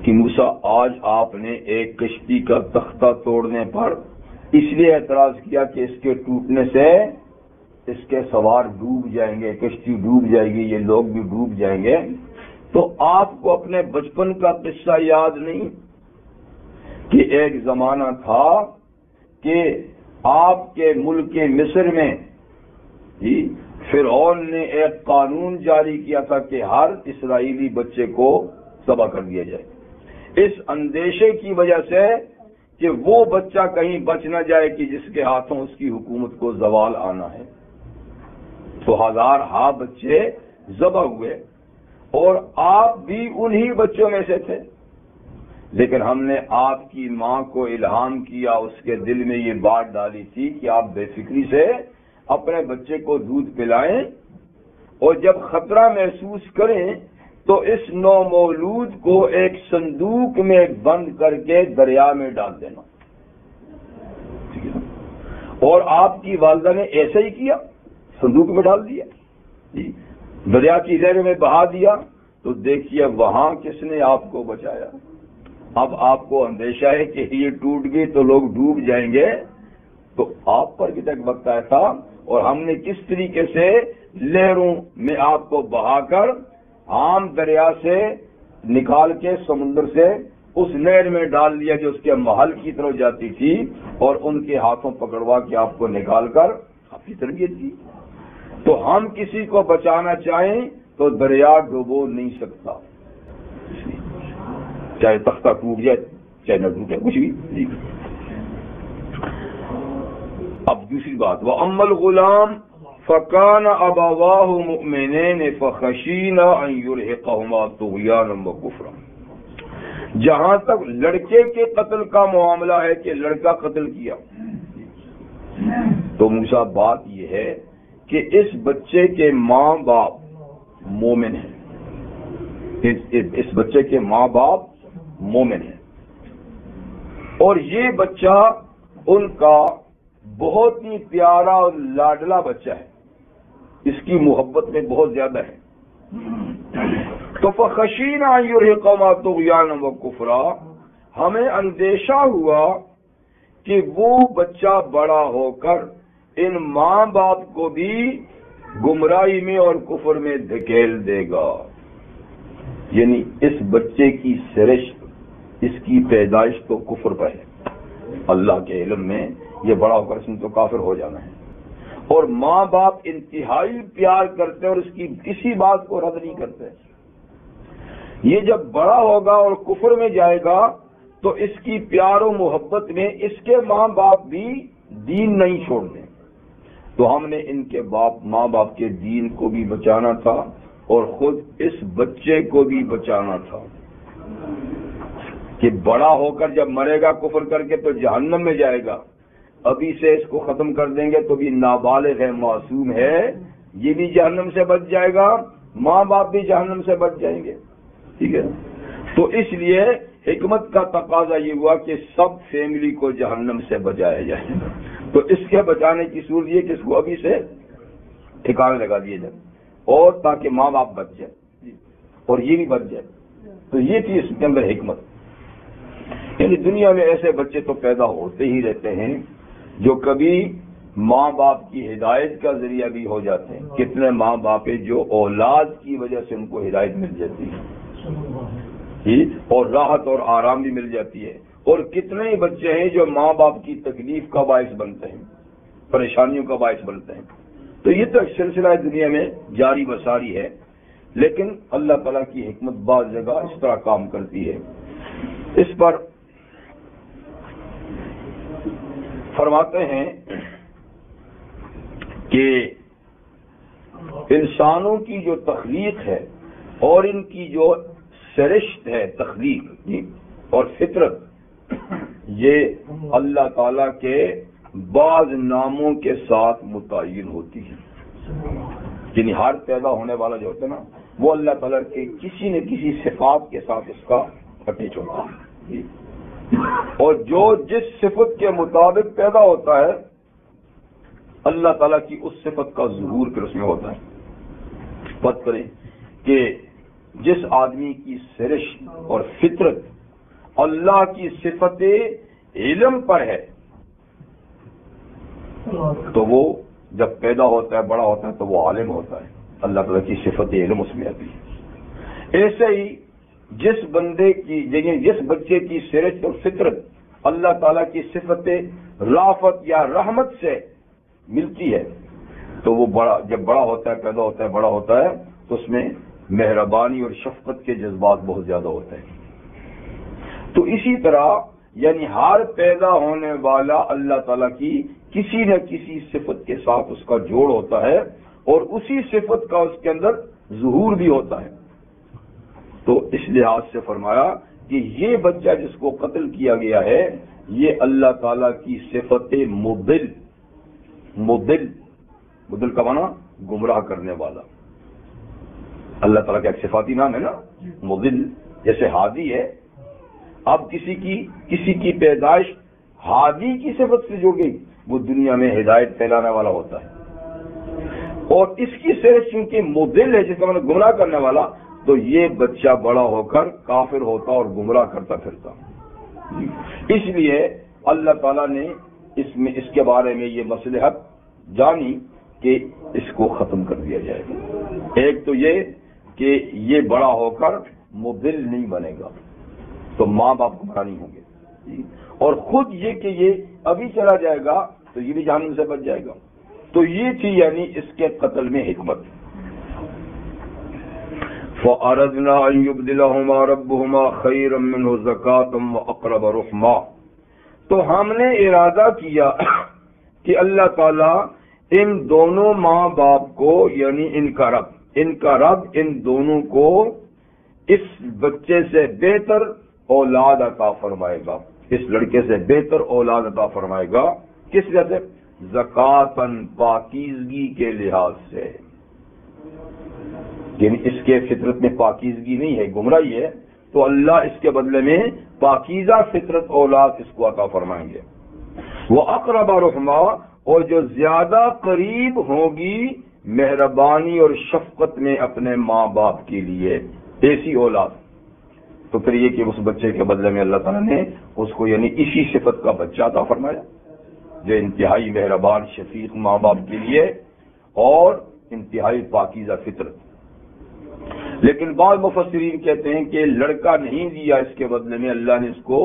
کہ موسیٰ آج آپ نے ایک کشتی کا تختہ توڑنے پر اس لیے اعتراض کیا کہ اس کے ٹوٹنے سے اس کے سوار ڈوب جائیں گے، کشتی ڈوب جائے گی، یہ لوگ بھی ڈوب جائیں گے. تو آپ کو اپنے بچپن کا قصہ یاد نہیں کہ ایک زمانہ تھا کہ آپ کے ملک مصر میں فرعون نے ایک قانون جاری کیا تھا کہ ہر اسرائیلی بچے کو ذبح کر دیا جائے، اس اندیشے کی وجہ سے کہ وہ بچہ کہیں بچ نہ جائے کہ جس کے ہاتھوں اس کی حکومت کو زوال آنا ہے. تو 1000 بچے ذبح ہوئے اور آپ بھی انہی بچوں میں سے تھے. لیکن ہم نے آپ کی ماں کو الہام کیا، اس کے دل میں یہ بات ڈالی تھی کہ آپ بے فکری سے اپنے بچے کو دودھ پلائیں اور جب خطرہ محسوس کریں تو اس نومولود کو ایک صندوق میں بند کر کے دریا میں ڈال دینا. اور آپ کی والدہ نے ایسا ہی کیا، صندوق میں ڈال دیا، دریا کی لہر میں بہا دیا. تو دیکھیے وہاں کس نے آپ کو بچایا. اب آپ کو اندیشہ ہے کہ یہ ٹوٹ گئی تو لوگ ڈوب جائیں گے، تو آپ پر بھی تک وقت آیا تھا اور ہم نے کس طریقے سے لہروں میں آپ کو بہا کر عام دریا سے نکال کے سمندر سے اس نہر میں ڈال دیا جو اس کے محل کی طرف جاتی تھی، اور ان کے ہاتھوں پکڑوا کے آپ کو نکال کر آپ کی تربیت کی. تو ہم کسی کو بچانا چاہیں تو دریا ڈوبو نہیں سکتا، چاہے تختہ ٹوٹ جائے چاہے نہ ٹوٹے، کچھ بھی. اب دوسری بات، وَأَمَّا الْغُلَامُ فَكَانَ أَبَوَاهُ مُؤْمِنَيْنِ فَخَشِينَا أَن يُرْهِقَهُمَا طُغْيَانًا وَكُفْرًا. جہاں تک لڑکے کے قتل کا معاملہ ہے کہ لڑکا قتل کیا، تو موسیٰ بات یہ ہے کہ اس بچے کے ماں باپ مومن ہیں، اس بچے کے ماں باپ مومن ہیں، اور یہ بچہ ان کا بہت ہی پیارا اور لاڈلا بچہ ہے، اس کی محبت میں بہت زیادہ ہے. تو فَخَشِينَا أَن يُرْهِقَهُمَا طُغْيَانًا وَكُفْرًا، ہمیں اندیشہ ہوا کہ وہ بچہ بڑا ہو کر ان ماں باپ کو بھی گمراہی میں اور کفر میں دھکیل دے گا. یعنی اس بچے کی سرشت، اس کی پیدائش تو کفر پر ہے، اللہ کے علم میں یہ بڑا ہو کر اس نے تو کافر ہو جانا ہے. اور ماں باپ انتہائی پیار کرتے اور اس کی کسی بات کو رد نہیں کرتے. یہ جب بڑا ہوگا اور کفر میں جائے گا تو اس کی پیار و محبت میں اس کے ماں باپ بھی دین نہیں چھوڑ دیں. تو ہم نے ان کے ماں باپ کے دین کو بھی بچانا تھا اور خود اس بچے کو بھی بچانا تھا کہ بڑا ہو کر جب مرے گا کفر کر کے تو جہنم میں جائے گا. ابھی سے اس کو ختم کر دیں گے تو بھی نابالغ ہے، معصوم ہے، یہ بھی جہنم سے بچ جائے گا، ماں باپ بھی جہنم سے بچ جائیں گے. ٹھیک ہے، تو اس لیے حکمت کا تقاضا یہ ہوا کہ سب فیملی کو جہنم سے بچایا جائے. تو اس کے بچانے کی صورت یہ کہ اس کو ابھی سے ٹھکانے لگا دیے جائے، اور تاکہ ماں باپ بچ جائے اور یہ بھی بچ جائے. تو یہ تھی اس کے اندر حکمت. یعنی دنیا میں ایسے بچے تو پیدا ہوتے ہی رہتے ہیں جو کبھی ماں باپ کی ہدایت کا ذریعہ بھی ہو جاتے ہیں. کتنے ماں باپ ہیں جو اولاد کی وجہ سے ان کو ہدایت مل جاتی ہے اور راحت اور آرام بھی مل جاتی ہے. اور کتنے ہی بچے ہیں جو ماں باپ کی تکلیف کا باعث بنتے ہیں، پریشانیوں کا باعث بنتے ہیں. تو یہ تو ایک سلسلہ دنیا میں جاری بساری ہے، لیکن اللہ تعالیٰ کی حکمت بعض جگہ اس طرح کام کرتی ہے. اس پر فرماتے ہیں کہ انسانوں کی جو تخلیق ہے اور ان کی جو سرشت ہے تخلیق اور فطرت، یہ اللہ تعالیٰ کے بعض ناموں کے ساتھ متعین ہوتی ہے. یعنی ہر پیدا ہونے والا جو ہوتا ہے نا وہ اللہ تعالیٰ کے کسی نہ کسی صفات کے ساتھ اس کا اٹیچ ہوتا ہے، اور جو جس صفت کے مطابق پیدا ہوتا ہے اللہ تعالیٰ کی اس صفت کا ظہور پھر اس میں ہوتا ہے. بات کریں کہ جس آدمی کی سرشت اور فطرت اللہ کی صفت علم پر ہے تو وہ جب پیدا ہوتا ہے بڑا ہوتا ہے تو وہ عالم ہوتا ہے، اللہ تعالیٰ کی صفت علم اس میں آتی ہے. ایسے ہی جس بندے کی یعنی جس بچے کی سرشت اور فطرت اللہ تعالیٰ کی صفت رافت یا رحمت سے ملتی ہے تو وہ جب بڑا ہوتا ہے پیدا ہوتا ہے بڑا ہوتا ہے تو اس میں مہربانی اور شفقت کے جذبات بہت زیادہ ہوتے ہیں. تو اسی طرح یعنی ہر پیدا ہونے والا اللہ تعالیٰ کی کسی نہ کسی صفت کے ساتھ اس کا جوڑ ہوتا ہے اور اسی صفت کا اس کے اندر ظہور بھی ہوتا ہے. تو اس لحاظ سے فرمایا کہ یہ بچہ جس کو قتل کیا گیا ہے یہ اللہ تعالیٰ کی صفت مضل مضل کا معنی گمراہ کرنے والا. اللہ تعالیٰ کا ایک صفاتی نام ہے نا مضل، جیسے ہادی ہے. اب کسی کی پیدائش ہادی کی صفت سے جو گئی وہ دنیا میں ہدایت پھیلانے والا ہوتا ہے، اور اس کی صرف چونکہ مضل ہے جس کا مطلب گمراہ کرنے والا، تو یہ بچہ بڑا ہو کر کافر ہوتا اور گمراہ کرتا پھرتا. اس لیے اللہ تعالیٰ نے اس کے بارے میں یہ مصلحت جانی کہ اس کو ختم کر دیا جائے گا. ایک تو یہ کہ یہ بڑا ہو کر مضل نہیں بنے گا تو ماں باپ گمراہ نہیں ہوں گے، اور خود یہ کہ یہ ابھی چلا جائے گا تو یہ بھی جہنم سے بچ جائے گا. تو یہ تھی یعنی اس کے قتل میں حکمت. فَأَرَدْنَا أَن يُبْدِلَهُمَا رَبُّهُمَا خَيْرًا مِّنْهُ زَكَاةً وَأَقْرَبَ رُحْمًا. تو ہم نے ارادہ کیا کہ اللہ تعالیٰ ان دونوں ماں باپ کو یعنی ان کا رب ان دونوں کو اس بچے سے بہتر اولاد عطا فرمائے گا، اس لڑکے سے بہتر اولاد عطا فرمائے گا. کس وجہ سے؟ زکاتن، پاکیزگی کے لحاظ سے. یعنی اس کے فطرت میں پاکیزگی نہیں ہے، گمراہی ہے، تو اللہ اس کے بدلے میں پاکیزہ فطرت اولاد اس کو عطا فرمائیں گے. وہ اقرب رحمہ، اور جو زیادہ قریب ہوگی مہربانی اور شفقت میں اپنے ماں باپ کے لیے، ایسی اولاد. تو پھر یہ کہ اس بچے کے بدلے میں اللہ تعالیٰ نے اس کو یعنی اسی صفت کا بچہ عطا فرمایا جو انتہائی مہربان شفیق ماں باپ کے لیے اور انتہائی پاکیزہ فطرت. لیکن بعض مفسرین کہتے ہیں کہ لڑکا نہیں دیا، اس کے بدلے میں اللہ نے اس کو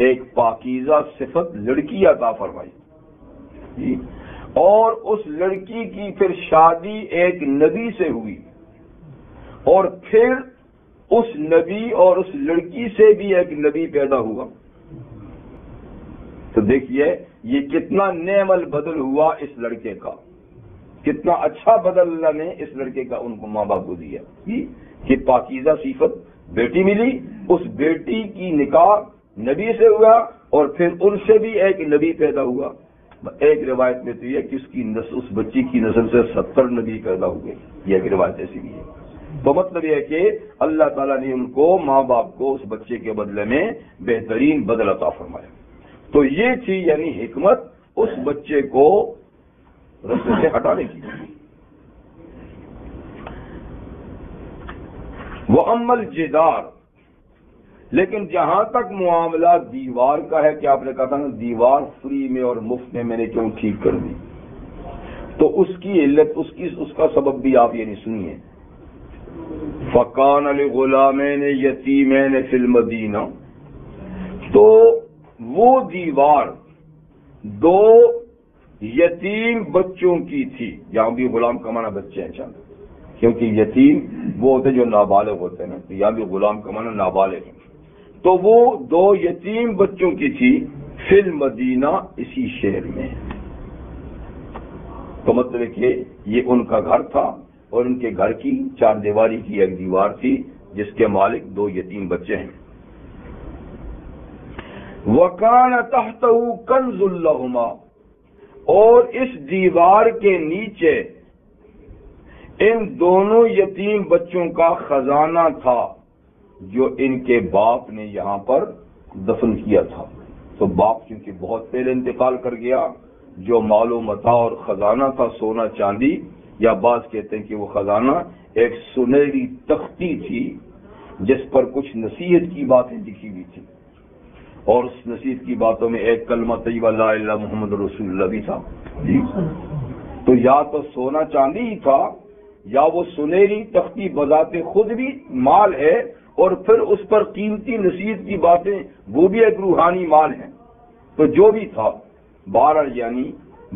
ایک پاکیزہ صفت لڑکی عطا فرمائی، اور اس لڑکی کی پھر شادی ایک نبی سے ہوئی، اور پھر اس نبی اور اس لڑکی سے بھی ایک نبی پیدا ہوا. تو دیکھیے یہ کتنا نعم البدل ہوا اس لڑکے کا، کتنا اچھا بدل اللہ نے اس لڑکے کا ان کو ماں باپ کو دیا کہ پاکیزہ صفت بیٹی ملی، اس بیٹی کی نکاح نبی سے ہوا اور پھر ان سے بھی ایک نبی پیدا ہوا. ایک روایت میں تو یہ کہ اس بچی کی نسل سے 70 نبی پیدا ہوئے، یہ ایک روایت ایسی بھی ہے. تو مطلب یہ ہے کہ اللہ تعالیٰ نے ان کو ماں باپ کو اس بچے کے بدلے میں بہترین بدل عطا فرمایا. تو یہ تھی یعنی حکمت اس بچے کو رستے سے ہٹانے کی. وَأَمَّا الْجِدَارُ، لیکن جہاں تک معاملہ دیوار کا ہے کہ آپ نے کہا تھا نا دیوار فری میں اور مفت میں نے کیوں ٹھیک کر دی، تو اس کی علت اس کا سبب بھی آپ یعنی سنیے. فَكَانَ لِغُلَامَيْنِ يَتِيمَيْنِ فِي الْمَدِينَةِ، تو وہ دیوار 2 یتیم بچوں کی تھی. یہاں بھی غلام کمانا بچے ہیں چاند، کیونکہ یتیم وہ ہوتے جو نابالغ ہوتے ہیں نا، تو یہاں بھی غلام کمانا نابالغ ہیں. تو وہ 2 یتیم بچوں کی تھی فی المدینہ، اسی شہر میں. تو مطلب ہے کہ یہ ان کا گھر تھا اور ان کے گھر کی 4 دیواری کی ایک دیوار تھی جس کے مالک 2 یتیم بچے ہیں. وَكَانَ تَحْتَهُ كَنْزٌ لَهُمَا، اور اس دیوار کے نیچے ان دونوں یتیم بچوں کا خزانہ تھا جو ان کے باپ نے یہاں پر دفن کیا تھا. تو باپ چونکہ بہت پہلے انتقال کر گیا، جو مال و متاع اور خزانہ تھا سونا چاندی، یا بعض کہتے ہیں کہ وہ خزانہ ایک سنہری تختی تھی جس پر کچھ نصیحت کی باتیں لکھی ہوئی تھی، اور اس نصیحت کی باتوں میں ایک کلمہ طیبہ لا الہ الا اللہ محمد رسول اللہ بھی تھا. تو یا تو سونا چاندی ہی تھا یا وہ سنہری تختی بذات خود بھی مال ہے، اور پھر اس پر قیمتی نصیحت کی باتیں وہ بھی ایک روحانی مال ہے. تو جو بھی تھا بہرحال یعنی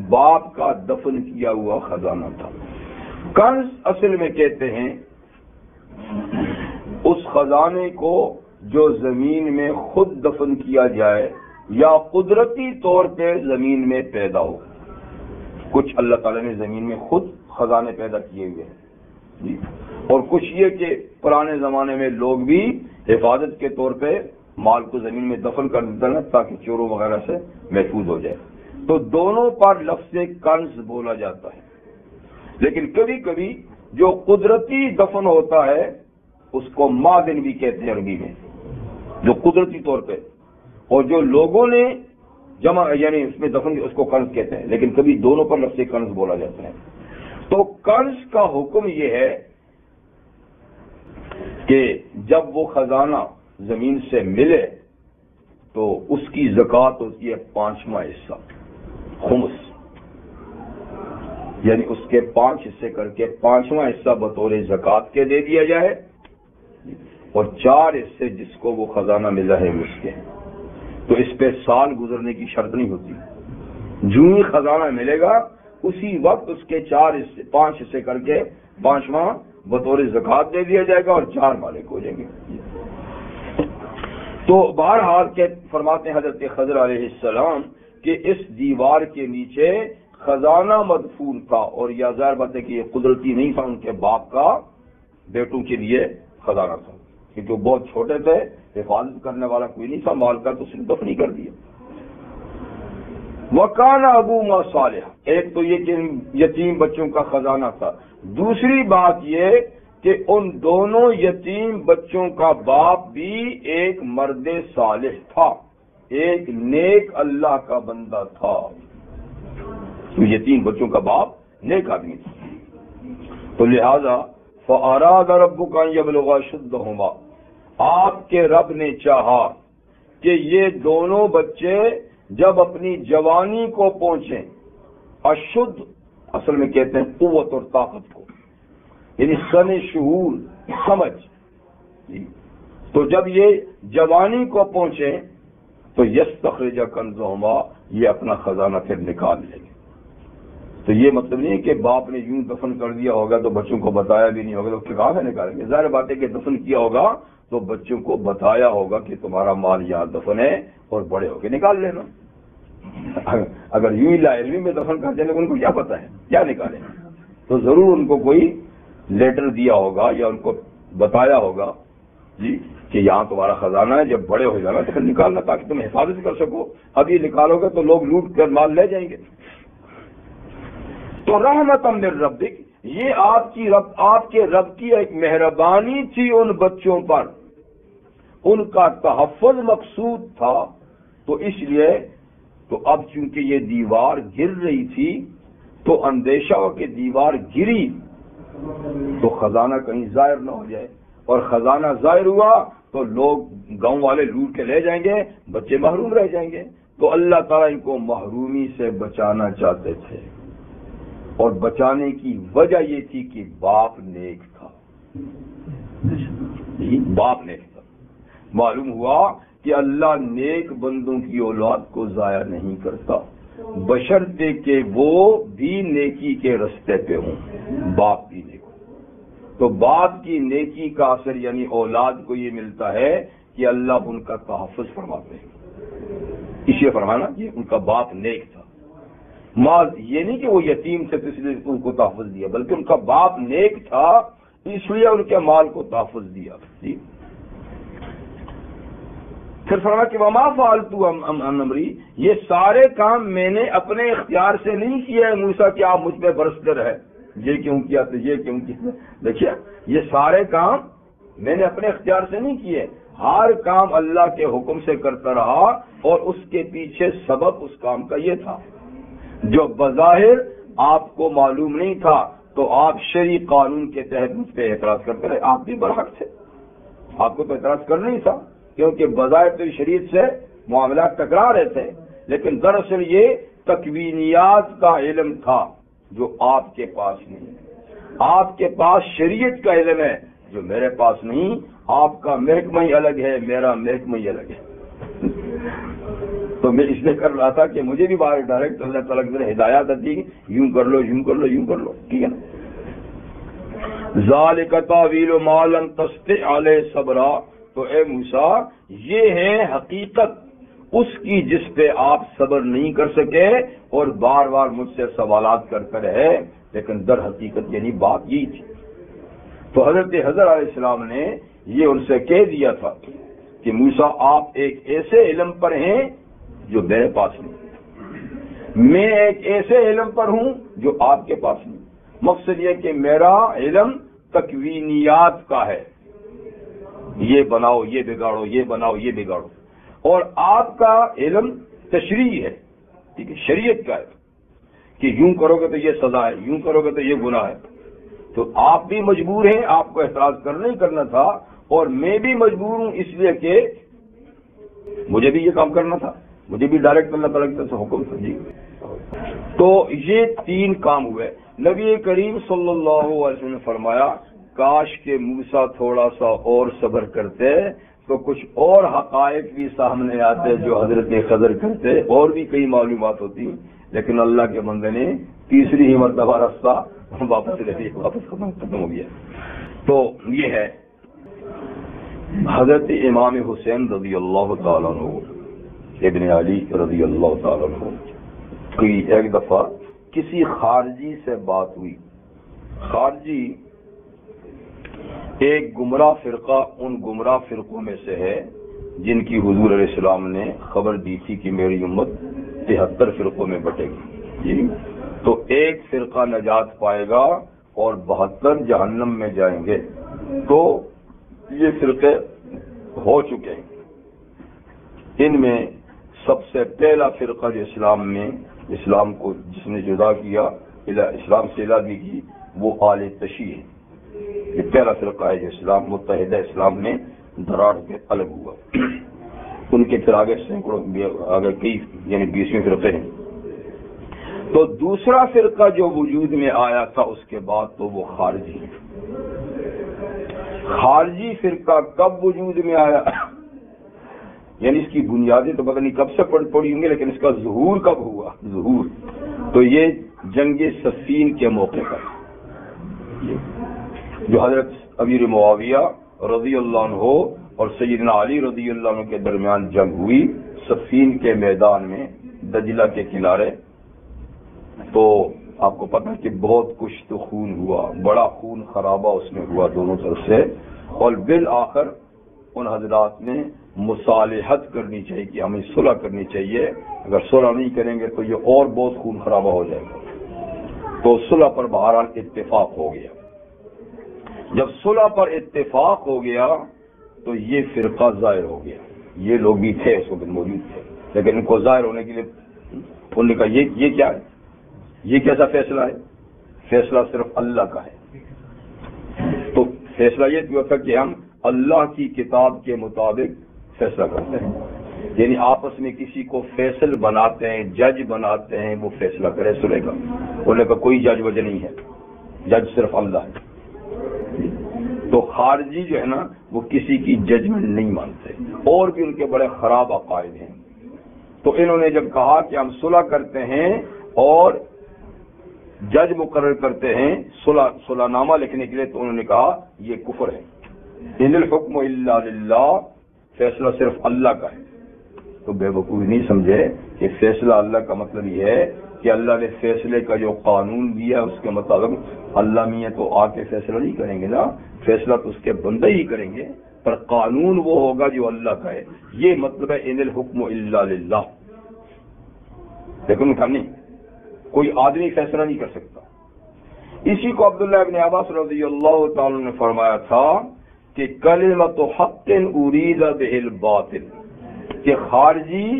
باپ کا دفن کیا ہوا خزانہ تھا. کنز اصل میں کہتے ہیں اس خزانے کو جو زمین میں خود دفن کیا جائے یا قدرتی طور پہ زمین میں پیدا ہو. کچھ اللہ تعالیٰ نے زمین میں خود خزانے پیدا کیے ہوئے ہیں، اور کچھ یہ کہ پرانے زمانے میں لوگ بھی حفاظت کے طور پہ مال کو زمین میں دفن کر دیتے ہیں تاکہ چوروں وغیرہ سے محفوظ ہو جائے. تو دونوں پر لفظ کنز بولا جاتا ہے. لیکن کبھی کبھی جو قدرتی دفن ہوتا ہے اس کو معدن بھی کہتے ہیں عربی میں، جو قدرتی طور پہ، اور جو لوگوں نے جمع یعنی اس میں دفن اس کو کنز کہتے ہیں، لیکن کبھی دونوں پر لفظ کنز بولا جاتا ہے۔ تو کنز کا حکم یہ ہے کہ جب وہ خزانہ زمین سے ملے تو اس کی زکوٰۃ ہوتی ہے 5واں حصہ، خمس، یعنی اس کے 5 حصے کر کے 5واں حصہ بطور زکوٰۃ کے دے دیا جائے، اور 4 حصے جس کو وہ خزانہ ملا ہے اس کے۔ تو اس پہ سال گزرنے کی شرط نہیں ہوتی، جو ہی خزانہ ملے گا اسی وقت اس کے 5 حصے کر کے 5واں بطور زکوٰۃ دے دیا جائے گا اور 4 مالک ہو جائیں گے۔ تو بہرحال کے فرماتے ہیں حضرت خضر علیہ السلام کہ اس دیوار کے نیچے خزانہ مدفون تھا، اور یہ ظاہر بات ہے کہ یہ قدرتی نہیں تھا، ان کے باپ کا بیٹوں کے لیے خزانہ تھا، کیونکہ وہ بہت چھوٹے تھے، حفاظت کرنے والا کوئی نہیں تھا، مال کا تو صرف دفن ہی کر دیا۔ وَكَانَ أَبُوهُمَا صَالِحًا، ایک تو یہ کہ یتیم بچوں کا خزانہ تھا، دوسری بات یہ کہ ان دونوں یتیم بچوں کا باپ بھی ایک مرد صالح تھا، ایک نیک اللہ کا بندہ تھا۔ تو یتیم بچوں کا باپ نیک آدمی تھا، تو لہذا فَأَرَادَ رَبُّكَ أَن يَبْلُغَا أَشُدَّهُمَا، آپ کے رب نے چاہا کہ یہ دونوں بچے جب اپنی جوانی کو پہنچیں، اشد اصل میں کہتے ہیں قوت اور طاقت کو، یعنی سن شعور سمجھ، تو جب یہ جوانی کو پہنچیں تو یستخرج کنزہما، یہ اپنا خزانہ پھر نکال لیں گے۔ تو یہ مطلب نہیں ہے کہ باپ نے یوں دفن کر دیا ہوگا تو بچوں کو بتایا بھی نہیں ہوگا تو کہاں سے نکالیں گے؟ ظاہر بات ہے کہ دفن کیا ہوگا تو بچوں کو بتایا ہوگا کہ تمہارا مال یہاں دفن ہے اور بڑے ہو کے نکال لینا۔ اگر یوں ہی لا علمی میں دفن کر دینے کو ان کو کیا پتا ہے کیا نکالیں، تو ضرور ان کو کوئی لیٹر دیا ہوگا یا ان کو بتایا ہوگا جی کہ یہاں تمہارا خزانہ ہے، جب بڑے ہو جانا تو پھر نکالنا تاکہ تم حفاظت کر سکو، اب یہ نکالو گے تو لوگ لوٹ کر مال لے جائیں گے۔ تو رحمت من ربک، یہ آپ کے رب کی ایک مہربانی تھی ان بچوں پر، ان کا تحفظ مقصود تھا، تو اس لیے تو اب چونکہ یہ دیوار گر رہی تھی تو اندیشہ ہو کہ دیوار گری تو خزانہ کہیں ظاہر نہ ہو جائے، اور خزانہ ظاہر ہوا تو لوگ گاؤں والے لوٹ کے لے جائیں گے، بچے محروم رہ جائیں گے۔ تو اللہ تعالیٰ ان کو محرومی سے بچانا چاہتے تھے، اور بچانے کی وجہ یہ تھی کہ باپ نیک تھا، باپ نیک تھا۔ معلوم ہوا کہ اللہ نیک بندوں کی اولاد کو ضائع نہیں کرتا، بشرطے کہ وہ بھی نیکی کے رستے پہ ہوں، باپ بھی نیک ہو۔ تو باپ کی نیکی کا اثر یعنی اولاد کو یہ ملتا ہے کہ اللہ ان کا تحفظ فرماتے ہیں، اس لیے فرمانا کہ ان کا باپ نیک تھا، یہ نہیں کہ وہ یتیم تھے تو اس لیے ان کو تحفظ دیا، بلکہ ان کا باپ نیک تھا اس لیے ان کے مال کو تحفظ دیا۔ جی پھر فرمایا کہ وما فعلت عن امری، یہ سارے کام میں نے اپنے اختیار سے نہیں کیا ہے موسیٰ کہ آپ مجھ پہ برستے رہے، یہ کیوں کیا تو یہ کیوں کیا۔ دیکھیے یہ سارے کام میں نے اپنے اختیار سے نہیں کیے، ہر کام اللہ کے حکم سے کرتا رہا، اور اس کے پیچھے سبب اس کام کا یہ تھا جو بظاہر آپ کو معلوم نہیں تھا، تو آپ شرعی قانون کے تحت مجھ پہ اعتراض کرتے رہے، آپ بھی برحق تھے، آپ کو تو اعتراض کرنا ہی تھا، کیونکہ بظاہر تو شریعت سے معاملات ٹکرا رہے تھے، لیکن دراصل یہ تکوینیات کا علم تھا جو آپ کے پاس نہیں ہے۔ آپ کے پاس شریعت کا علم ہے جو میرے پاس نہیں، آپ کا محکمہ ہی الگ ہے، میرا محکمہ ہی الگ ہے۔ تو میں اس لیے کر رہا تھا کہ مجھے بھی باہر ڈائریکٹ اللہ تعالیٰ کی طرف ہدایات آتی ہے، یوں کر لو یوں کر لو یوں کر لو، ٹھیک ہے نا۔ ذالک تاویل ما لم تستطع علیہ صبرا، تو اے موسیٰ یہ ہے حقیقت اس کی جس پہ آپ صبر نہیں کر سکے اور بار بار مجھ سے سوالات کرتے رہے، لیکن در حقیقت یعنی بات یہی تھی۔ تو حضرت حضر علیہ السلام نے یہ ان سے کہہ دیا تھا کہ موسیٰ آپ ایک ایسے علم پر ہیں جو میرے پاس نہیں، میں ایک ایسے علم پر ہوں جو آپ کے پاس نہیں، مقصد یہ کہ میرا علم تکوینیات کا ہے، یہ بناؤ یہ بگاڑو، یہ بناؤ یہ بگاڑو، اور آپ کا علم تشریع ہے، ٹھیک ہے، شریعت کا ہے کہ یوں کرو گے تو یہ سزا ہے، یوں کرو گے تو یہ گناہ ہے۔ تو آپ بھی مجبور ہیں، آپ کو احتراز کرنا ہی کرنا تھا، اور میں بھی مجبور ہوں اس لیے کہ مجھے بھی یہ کام کرنا تھا، مجھے بھی ڈائریکٹ اللہ تعالیٰ کی طرف سے حکم تھا جی۔ تو یہ تین کام ہوئے۔ نبی کریم صلی اللہ علیہ وسلم نے فرمایا کاش کہ موسیٰ تھوڑا سا اور صبر کرتے تو کچھ اور حقائق بھی سامنے آتے جو حضرت خضر کرتے، اور بھی کئی معلومات ہوتی، لیکن اللہ کے بندے نے تیسری ہی مرتبہ رستہ واپس ختم ہو گیا۔ تو یہ ہے حضرت امام حسین رضی اللہ تعالیٰ عنہ ابن علی رضی اللہ تعالیٰ عنہ کی ایک دفعہ کسی خارجی سے بات ہوئی۔ خارجی ایک گمراہ فرقہ ان گمراہ فرقوں میں سے ہے جن کی حضور علیہ السلام نے خبر دی تھی کہ میری امت 73 فرقوں میں بٹے گی جی، تو ایک فرقہ نجات پائے گا اور 72 جہنم میں جائیں گے۔ تو یہ فرقے ہو چکے ہیں، ان میں سب سے پہلا فرقہ جو اسلام کو جس نے جدا کیا، اسلام سے الہی کی، وہ آل تشیع ہے۔ یہ پہلا فرقہ ہے جو اسلام متحدہ اسلام میں دراڑ کے الگ ہوا۔ ان کے پھر آگے سینکڑوں آگے کئی یعنی 20ویں فرقے ہیں۔ تو دوسرا فرقہ جو وجود میں آیا تھا اس کے بعد تو وہ خارجی ہے۔ خارجی فرقہ کب وجود میں آیا، یعنی اس کی بنیادیں تو پتہ نہیں کب سے پڑی ہوں گی، لیکن اس کا ظہور کب ہوا؟ ظہور تو یہ جنگ صفین کے موقع پر جو حضرت امیر معاویہ رضی اللہ عنہ اور سیدنا علی رضی اللہ عنہ کے درمیان جنگ ہوئی صفین کے میدان میں دجلہ کے کنارے۔ تو آپ کو پتہ کہ بہت کچھ تو خون ہوا، بڑا خون خرابہ اس میں ہوا دونوں طرف سے، اور بالآخر ان حضرات نے مصالحت کرنی چاہیے کہ ہمیں صلح کرنی چاہیے، اگر صلح نہیں کریں گے تو یہ اور بہت خون خرابہ ہو جائے گا۔ تو صلح پر بہرحال اتفاق ہو گیا۔ جب صلح پر اتفاق ہو گیا تو یہ فرقہ ظاہر ہو گیا۔ یہ لوگ بھی تھے اس وقت موجود تھے، لیکن ان کو ظاہر ہونے کے لیے انہوں نے کہا یہ کیا ہے، یہ کیسا فیصلہ ہے؟ فیصلہ صرف اللہ کا ہے۔ تو فیصلہ یہ ہوا تھا کہ ہم اللہ کی کتاب کے مطابق فیصلہ کرتے ہیں، یعنی آپس میں کسی کو فیصل بناتے ہیں، جج بناتے ہیں، وہ فیصلہ کرے صلح کا۔ انہوں نے کہا کوئی جج وجہ نہیں ہے، جج صرف اللہ ہے۔ تو خارجی جو ہے نا وہ کسی کی ججمنٹ نہیں مانتے، اور بھی ان کے بڑے خراب عقائد ہیں۔ تو انہوں نے جب کہا کہ ہم صلح کرتے ہیں اور جج مقرر کرتے ہیں صلح نامہ لکھنے کے لیے، تو انہوں نے کہا یہ کفر ہے۔ ان الحکم الا للہ، فیصلہ صرف اللہ کا ہے۔ تو بے وقوف نہیں سمجھے کہ فیصلہ اللہ کا مطلب یہ ہے کہ اللہ نے فیصلے کا جو قانون دیا اس کے مطابق اللہ میاں تو آ کے فیصلہ نہیں کریں گے نا، فیصلہ تو اس کے بندے ہی کریں گے، پر قانون وہ ہوگا جو اللہ کا ہے۔ یہ مطلب ہے ان الحکم الا للہ، لیکن نہیں، کوئی آدمی فیصلہ نہیں کر سکتا۔ اسی کو عبداللہ ابن عباس رضی اللہ تعالی نے فرمایا تھا کہ کلمۃ حق ارید بہ الباطل، کہ خارجی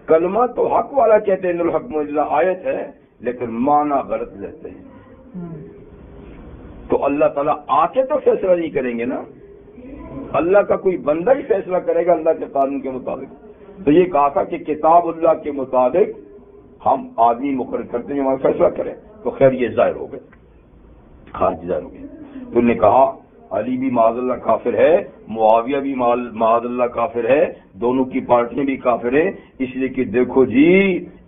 کلمہ تو حق والا کہتے ہیں، ان الحکم الا آیت ہے، لیکن معنی غلط لیتے ہیں۔ تو اللہ تعالیٰ آ کے تو فیصلہ نہیں کریں گے نا، اللہ کا کوئی بندہ ہی فیصلہ کرے گا اللہ کے قانون کے مطابق۔ تو یہ کہا تھا کہ کتاب اللہ کے مطابق ہم آدمی مقرر کرتے ہیں، ہمارا فیصلہ کریں۔ تو خیر یہ ظاہر ہو گئے، خارج ظاہر ہو گئے۔ تو انہوں نے کہا علی بھی معاذ اللہ کافر ہے، معاویہ بھی معاذ اللہ کافر ہے، دونوں کی پارٹیاں بھی کافر ہیں، اس لیے کہ دیکھو جی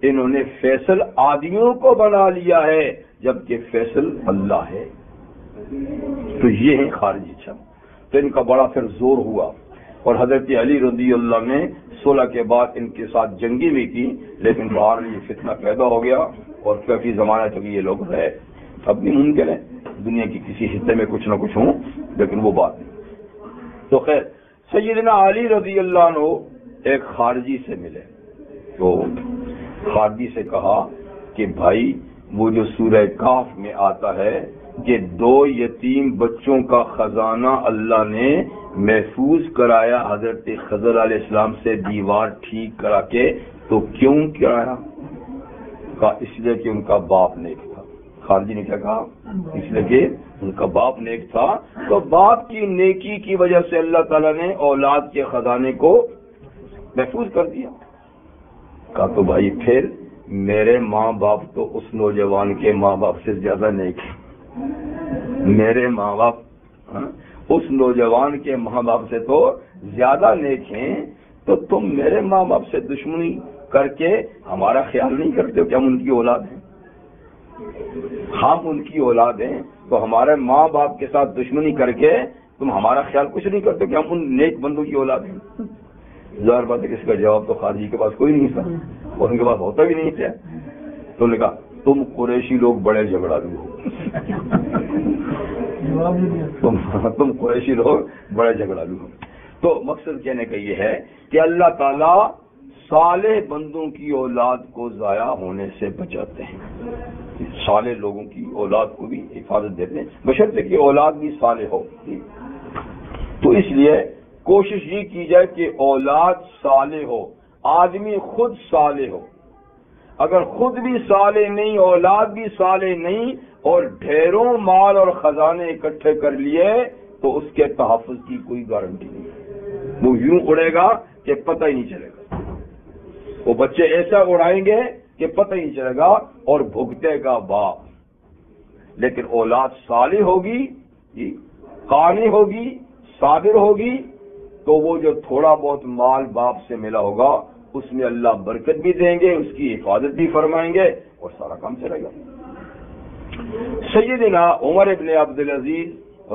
انہوں نے فیصل آدمیوں کو بنا لیا ہے جبکہ فیصل اللہ ہے۔ تو یہ ہے خارجی چھم۔ تو ان کا بڑا پھر زور ہوا، اور حضرت علی رضی اللہ نے صلح کے بعد ان کے ساتھ جنگی بھی کی، لیکن باہر یہ فتنہ پیدا ہو گیا اور کافی زمانہ تک یہ لوگ رہے۔ اب بھی ممکن ہے دنیا کی کسی حصے میں کچھ نہ کچھ ہوں، لیکن وہ بات نہیں۔ تو خیر سیدنا علی رضی اللہ عنہ ایک خارجی سے ملے، تو خارجی سے کہا کہ بھائی وہ جو سورہ کاف میں آتا ہے کہ 2 یتیم بچوں کا خزانہ اللہ نے محفوظ کرایا حضرت خضر علیہ السلام سے دیوار ٹھیک کرا کے. تو کیوں کرایا؟ کہا اس لیے کہ ان کا باپ نیک تھا. خارجی نے کیا کہا؟ اس لیے کہ ان کا باپ نیک تھا. تو باپ کی نیکی کی وجہ سے اللہ تعالیٰ نے اولاد کے خزانے کو محفوظ کر دیا. کہا تو بھائی پھر میرے ماں باپ تو اس نوجوان کے ماں باپ سے زیادہ نیک ہیں. میرے ماں باپ اس نوجوان کے ماں باپ سے تو زیادہ نیک ہیں. تو تم میرے ماں باپ سے دشمنی کر کے ہمارا خیال نہیں کرتے ہو کہ ہم ان کی اولاد ہیں؟ ہم ان کی اولاد ہیں تو ہمارے ماں باپ کے ساتھ دشمنی کر کے تم ہمارا خیال کچھ نہیں کرتے کہ ہم ان نیک بندوں کی اولاد ہیں. ظاہر بات ہے کہ اس کا جواب تو خارجی کے پاس کوئی نہیں تھا اور ان کے پاس ہوتا بھی نہیں تھا. تو نے کہا تم قریشی لوگ بڑے جھگڑالو ہو. تم قریشی لوگ بڑے جھگڑالو ہو. تو مقصد کہنے کا یہ ہے کہ اللہ تعالیٰ صالح بندوں کی اولاد کو ضائع ہونے سے بچاتے ہیں. صالح لوگوں کی اولاد کو بھی حفاظت دیتے ہیں بشرطے کہ اولاد بھی صالح ہو. تو اس لیے کوشش یہ کی جائے کہ اولاد صالح ہو، آدمی خود صالح ہو. اگر خود بھی صالح نہیں، اولاد بھی صالح نہیں اور ڈھیروں مال اور خزانے اکٹھے کر لیے تو اس کے تحفظ کی کوئی گارنٹی نہیں. وہ یوں اڑے گا کہ پتہ ہی نہیں چلے گا. وہ بچے ایسا اڑائیں گے کہ پتہ ہی نہیں چلے گا اور بھگتے گا باپ. لیکن اولاد صالح ہوگی، قانی ہوگی، صابر ہوگی تو وہ جو تھوڑا بہت مال باپ سے ملا ہوگا اس میں اللہ برکت بھی دیں گے، اس کی حفاظت بھی فرمائیں گے اور سارا کام چلے گا. سیدنا عمر ابن عبدالعزیز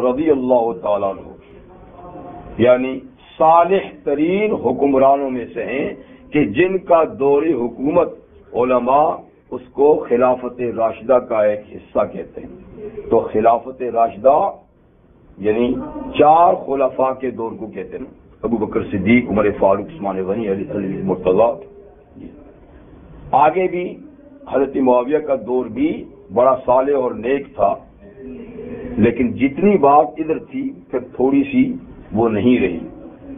رضی اللہ تعالیٰ عنہ یعنی صالح ترین حکمرانوں میں سے ہیں کہ جن کا دور حکومت علماء اس کو خلافت راشدہ کا ایک حصہ کہتے ہیں. تو خلافت راشدہ یعنی 4 خلفاء کے دور کو کہتے ہیں. ابو بکر صدیق، عمر فاروق، عثمان غنی، علی مرتضیٰ. آگے بھی حضرت معاویہ کا دور بھی بڑا صالح اور نیک تھا، لیکن جتنی بات ادھر تھی پھر تھوڑی سی وہ نہیں رہی.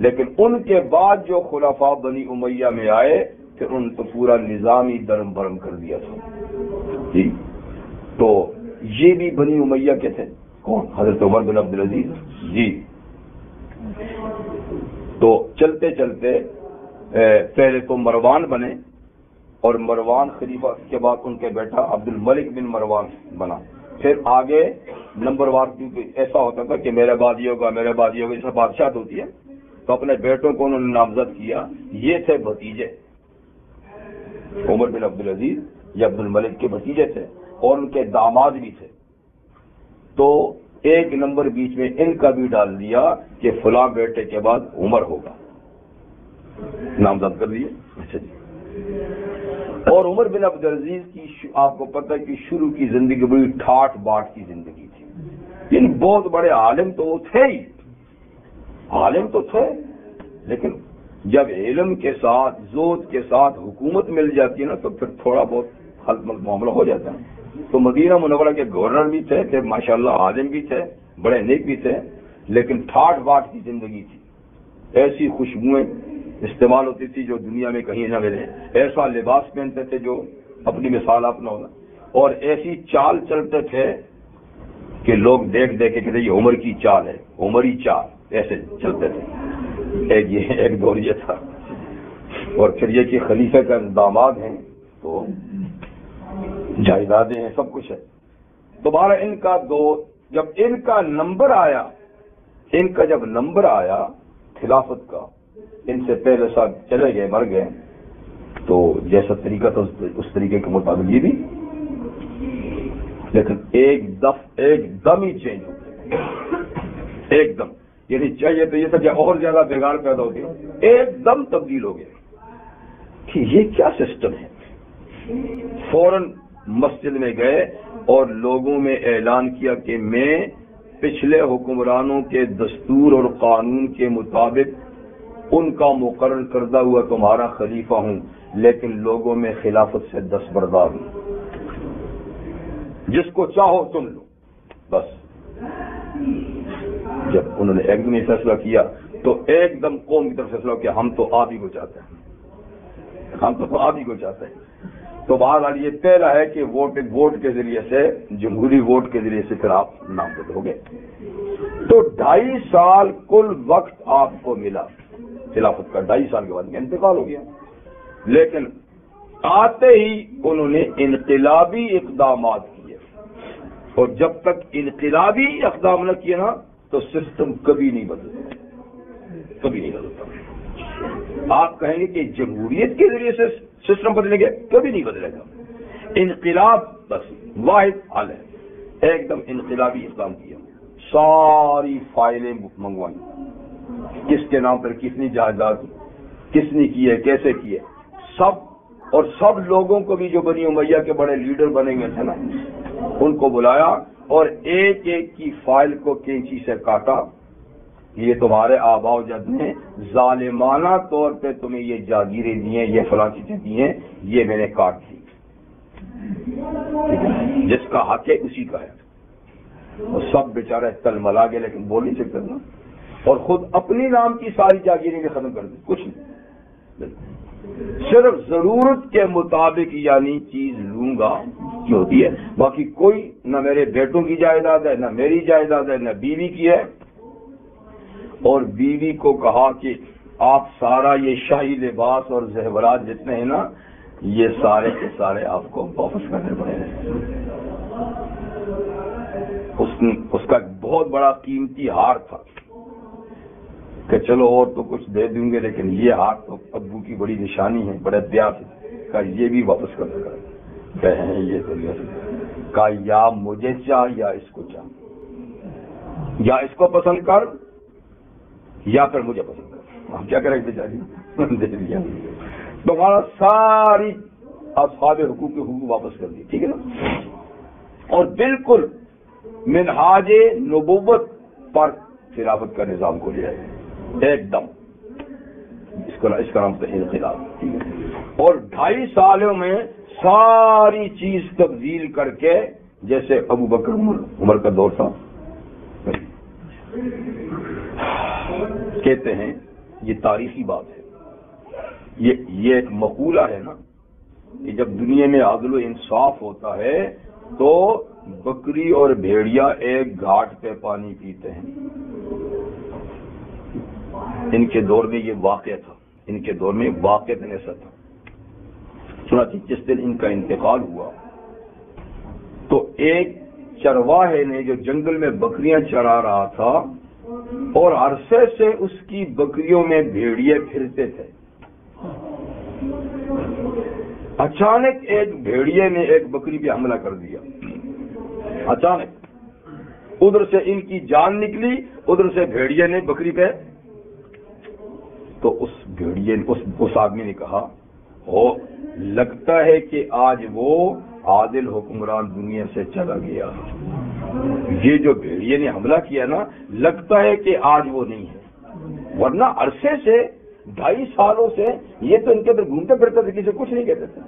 لیکن ان کے بعد جو خلفاء بنی امیہ میں آئے پھر ان تو پورا نظام ہی درم برم کر دیا تھا. جی تو یہ بھی بنی امیہ کے تھے. کون؟ حضرت عمر بن عبدالعزیز. جی تو چلتے چلتے پہلے تو مروان بنے اور مروان خلیفہ کے بعد ان کے بیٹا عبد الملک بن مروان بنا. پھر آگے نمبر وار کیونکہ ایسا ہوتا تھا کہ میرے بعد یہ ہوگا، میرے بعد یہ ہوگا، جیسا بادشاہت ہوتی ہے تو اپنے بیٹوں کو انہوں نے نامزد کیا. یہ تھے بھتیجے، عمر بن عبدالعزیز یہ عبد الملک کے بھتیجے تھے اور ان کے داماد بھی تھے. تو ایک نمبر بیچ میں ان کا بھی ڈال دیا کہ فلاں بیٹے کے بعد عمر ہوگا، نامزد کر دیے. اچھا جی. اور عمر بن عبدالعزیز کی آپ کو پتہ ہے کہ شروع کی زندگی بڑی ٹھاٹ باٹ کی زندگی تھی. یعنی بہت بڑے عالم تو وہ تھے ہی، عالم تو تھے، لیکن جب علم کے ساتھ زود کے ساتھ حکومت مل جاتی ہے نا تو پھر تھوڑا بہت حلق ملک معاملہ ہو جاتا ہے. تو مدینہ منورہ کے گورنر بھی تھے ماشاءاللہ عالم بھی تھے، بڑے نیک بھی تھے، لیکن ٹھاٹ باٹ کی زندگی تھی. ایسی خوشبوئیں استعمال ہوتی تھی جو دنیا میں کہیں نہ ملے، ایسا لباس پہنتے تھے جو اپنی مثال اپنا ہونا، اور ایسی چال چلتے تھے کہ لوگ دیکھ دیکھ کے کہتے یہ عمر کی چال ہے، عمری چال، ایسے چلتے تھے. ایک دور یہ تھا. اور پھر یہ کہ خلیفہ کا داماد ہیں تو جائیدادیں ہیں، سب کچھ ہے. دوبارہ ان کا دور جب ان کا جب نمبر آیا خلافت کا، ان سے پہلے سال چلے گئے، مر گئے، تو جیسا طریقہ تھا اس طریقے کے مطابق یہ بھی، لیکن ایک دم ہی چینج ہو گیا. ایک دم یعنی چاہیے تو یہ تھا کہ اور زیادہ بگاڑ پیدا ہوتی، ایک دم تبدیل ہو گیا کہ یہ کیا سسٹم ہے. فوراً مسجد میں گئے اور لوگوں میں اعلان کیا کہ میں پچھلے حکمرانوں کے دستور اور قانون کے مطابق ان کا مقرر کردہ ہوا تمہارا خلیفہ ہوں، لیکن لوگوں میں خلافت سے دستبردار ہوں، جس کو چاہو چن لو. بس جب انہوں نے ایک دم یہ فیصلہ کیا تو ایک دم قوم کی طرف فیصلہ کیا ہم تو آپ ہی کو چاہتے ہیں، ہم تو آپ ہی کو چاہتے ہیں۔ تو بہرحال یہ پہلا ہے کہ ووٹ کے ذریعے سے، جمہوری ووٹ کے ذریعے سے پھر آپ نامزد ہو گئے۔ تو 2.5 سال کل وقت آپ کو ملا خلافت کا، 2.5 سال کے بعد انتقال ہو گیا، لیکن آتے ہی انہوں نے انقلابی اقدامات کیے، اور جب تک انقلابی اقدام نہ کیے نا تو سسٹم کبھی نہیں بدلتا، کبھی نہیں بدلتا۔ آپ کہیں گے کہ جمہوریت کے ذریعے سے سسٹم بدلیں گے، کبھی نہیں بدلے گا۔ انقلاب بس واحد حل ہے، ایک دم انقلابی اقدام کیا، ساری فائلیں منگوائیں، کس کے نام پر کتنی جائیداد کس نے کی ہے، کیسے کی ہے، سب، اور سب لوگوں کو بھی جو بنی امیہ کے بڑے لیڈر بنے گئے تھے نا ان کو بلایا اور ایک ایک کی فائل کو کینچی سے کاٹا، یہ تمہارے آباء و اجداد نے ظالمانہ طور پہ تمہیں یہ جاگیریں دی ہیں، یہ فلاں چیزیں دی ہیں، یہ میں نے کاٹ دی، جس کا حق ہے اسی کا ہے۔ وہ سب بیچارے تل ملا گئے لیکن بول نہیں سکتے نا، اور خود اپنی نام کی ساری جاگیریں بھی ختم کر دی، کچھ نہیں، صرف ضرورت کے مطابق یعنی چیز لوں گا کی ہوتی ہے، باقی کوئی نہ میرے بیٹوں کی جائیداد ہے، نہ میری جائیداد ہے، نہ بیوی کی ہے۔ اور بیوی کو کہا کہ آپ سارا یہ شاہی لباس اور زیورات جتنے ہیں نا یہ سارے کے سارے آپ کو واپس کرنے پڑے ہیں۔ اس کا ایک بہت بڑا قیمتی ہار تھا کہ چلو اور تو کچھ دے دوں گے لیکن یہ ہار تو ابو کی بڑی نشانی ہے، بڑے پیار سے کہا یہ بھی واپس کر دے گا، کہیں یہ تو کہا یا مجھے چاہ یا اس کو چاہ، یا اس کو پسند کر یا پھر مجھے پسند کر، ہم کیا کریں بیچاری، دے دیا تو ہمارا ساری اصحاب حقوق کے حقوق واپس کر دی، ٹھیک ہے نا، اور بالکل منہاج نبوت پر خلافت کا نظام کو لیا ہے ایک دم، اس کا نام ہے انقلاب، اور 2.5 سالوں میں ساری چیز تبدیل کر کے، جیسے ابو بکر عمر کا دور تھا، کہتے ہیں یہ تاریخی بات ہے، یہ ایک مقولہ ہے نا کہ جب دنیا میں عدل و انصاف ہوتا ہے تو بکری اور بھیڑیا ایک گھاٹ پہ پانی پیتے ہیں۔ ان کے دور میں یہ واقعہ تھا، ان کے دور میں واقع ایسا تھا، چنانچہ جس دن ان کا انتقال ہوا تو ایک چرواہے نے جو جنگل میں بکریاں چرا رہا تھا اور عرصے سے اس کی بکریوں میں بھیڑیے پھرتے تھے، اچانک ایک بھیڑیے نے ایک بکری پہ حملہ کر دیا، اچانک ادھر سے ان کی جان نکلی، ادھر سے بھیڑیے نے بکری پہ، تو اس بھیڑیے اس آدمی نے کہا لگتا ہے کہ آج وہ عادل حکمران دنیا سے چلا گیا، یہ جو بھیڑیے نے حملہ کیا نا لگتا ہے کہ آج وہ نہیں ہے، ورنہ عرصے سے 2.5 سالوں سے یہ تو ان کے اندر گھومتے پھرتے تھے، کسی کچھ نہیں کہتے تھے۔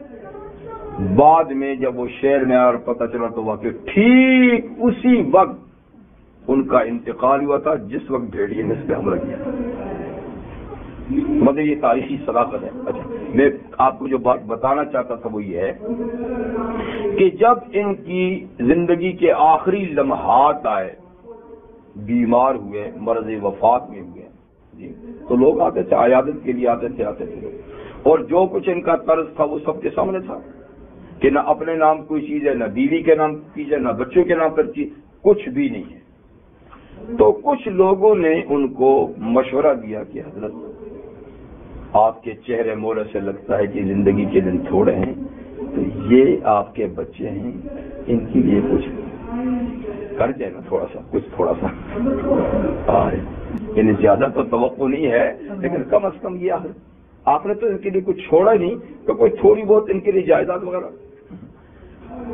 بعد میں جب وہ شہر میں آیا پتہ چلا تو واقع ٹھیک اسی وقت ان کا انتقال ہوا تھا جس وقت بھیڑیے نے اس پہ حملہ کیا، مگر یہ تاریخی صداقت ہے۔ اچھا، میں آپ کو جو بات بتانا چاہتا تھا وہ یہ ہے کہ جب ان کی زندگی کے آخری لمحات آئے، بیمار ہوئے، مرض وفات میں ہوئے جی، تو لوگ آتے تھے، عیادت کے لیے آتے تھے اور جو کچھ ان کا طرز تھا وہ سب کے سامنے تھا کہ نہ اپنے نام کوئی چیز ہے، نہ بیوی کے نام کی چیز ہے، نہ بچوں کے نام پر چیز، کچھ بھی نہیں ہے۔ تو کچھ لوگوں نے ان کو مشورہ دیا کہ حضرت آپ کے چہرے مورے سے لگتا ہے کہ زندگی کے دن تھوڑے ہیں، تو یہ آپ کے بچے ہیں، ان کے لیے کچھ کر دیں نا، تھوڑا سا یعنی زیادہ تو توقع نہیں ہے لیکن کم از کم یہ آپ نے تو ان کے لیے کچھ چھوڑا نہیں تو کوئی تھوڑی بہت ان کے لیے جائیداد وغیرہ۔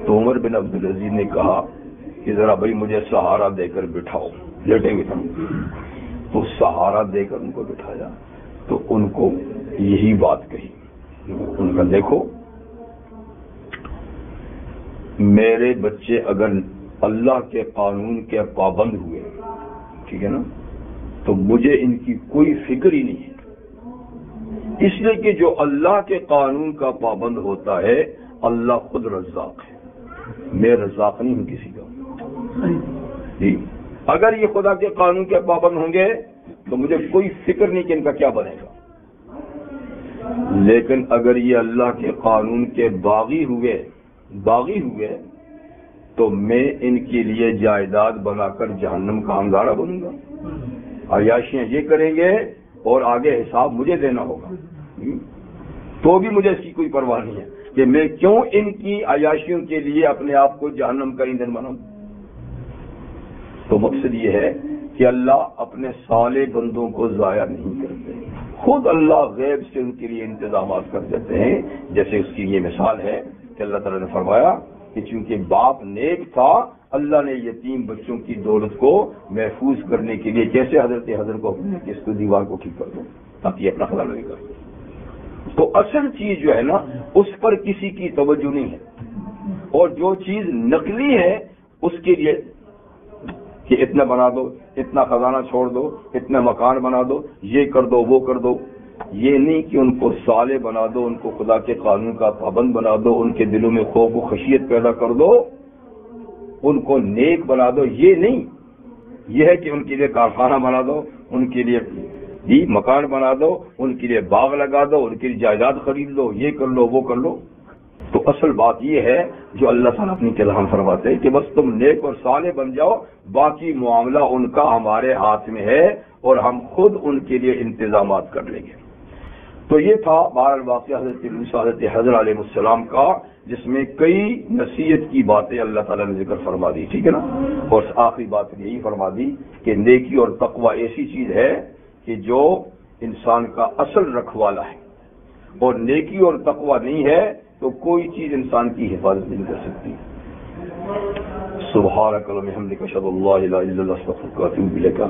تو عمر بن عبدالعزیز نے کہا کہ ذرا بھائی مجھے سہارا دے کر بٹھاؤ، لیٹے ہوئے تھے، تو سہارا دے کر ان کو بٹھایا تو ان کو یہی بات کہی، ان کا دیکھو میرے بچے اگر اللہ کے قانون کے پابند ہوئے، ٹھیک ہے نا، تو مجھے ان کی کوئی فکر ہی نہیں ہے، اس لیے کہ جو اللہ کے قانون کا پابند ہوتا ہے اللہ خود رزاق ہے، میں رزاق نہیں ہوں کسی کا جی۔ اگر یہ خدا کے قانون کے پابند ہوں گے تو مجھے کوئی فکر نہیں کہ ان کا کیا بنے گا، لیکن اگر یہ اللہ کے قانون کے باغی ہوئے تو میں ان کے لیے جائیداد بنا کر جہنم کا انگارہ بنوں گا، عیاشیاں یہ کریں گے اور آگے حساب مجھے دینا ہوگا، تو بھی مجھے اس کی کوئی پرواہ نہیں ہے کہ میں کیوں ان کی عیاشیوں کے لیے اپنے آپ کو جہنم کا ایندھن بناؤں۔ تو مقصد یہ ہے کہ اللہ اپنے صالح بندوں کو ضائع نہیں کرتے، خود اللہ غیب سے ان کے لیے انتظامات کر دیتے ہیں۔ جیسے اس کی یہ مثال ہے کہ اللہ تعالیٰ نے فرمایا کہ چونکہ باپ نیک تھا، اللہ نے یتیم بچوں کی دولت کو محفوظ کرنے کے لیے کیسے حضرت کو کہ اس کو دیوار کو ٹھیک کر دو تاکہ یہ اپنا خیال رہے گا۔ تو اصل چیز جو ہے نا اس پر کسی کی توجہ نہیں ہے، اور جو چیز نقلی ہے اس کے لیے کہ اتنا بنا دو، اتنا خزانہ چھوڑ دو، اتنا مکان بنا دو، یہ کر دو وہ کر دو، یہ نہیں کہ ان کو صالح بنا دو، ان کو خدا کے قانون کا پابند بنا دو، ان کے دلوں میں خوف و خشیت پیدا کر دو، ان کو نیک بنا دو، یہ نہیں، یہ ہے کہ ان کے لیے کارخانہ بنا دو، ان کے لیے جی مکان بنا دو، ان کے لیے باغ لگا دو، ان کے لیے جائیداد خرید لو، یہ کر لو وہ کر لو۔ تو اصل بات یہ ہے جو اللہ تعالیٰ اپنی کلام فرماتے ہیں کہ بس تم نیک اور صالح بن جاؤ، باقی معاملہ ان کا ہمارے ہاتھ میں ہے اور ہم خود ان کے لیے انتظامات کر لیں گے۔ تو یہ تھا بہرحال واقعہ حضرت موسیٰ حضرت خضر علیہ السلام کا، جس میں کئی نصیحت کی باتیں اللہ تعالیٰ نے ذکر فرما دی، ٹھیک ہے نا، اور آخری بات یہی فرما دی کہ نیکی اور تقوی ایسی چیز ہے کہ جو انسان کا اصل رکھوالا ہے، اور نیکی اور تقوی نہیں ہے تو کوئی چیز انسان کی حفاظت نہیں کر سکتی۔ سبحانک اللہم و بحمدک اشہد ان لا الہ الا انت استغفرک و اتوب الیک۔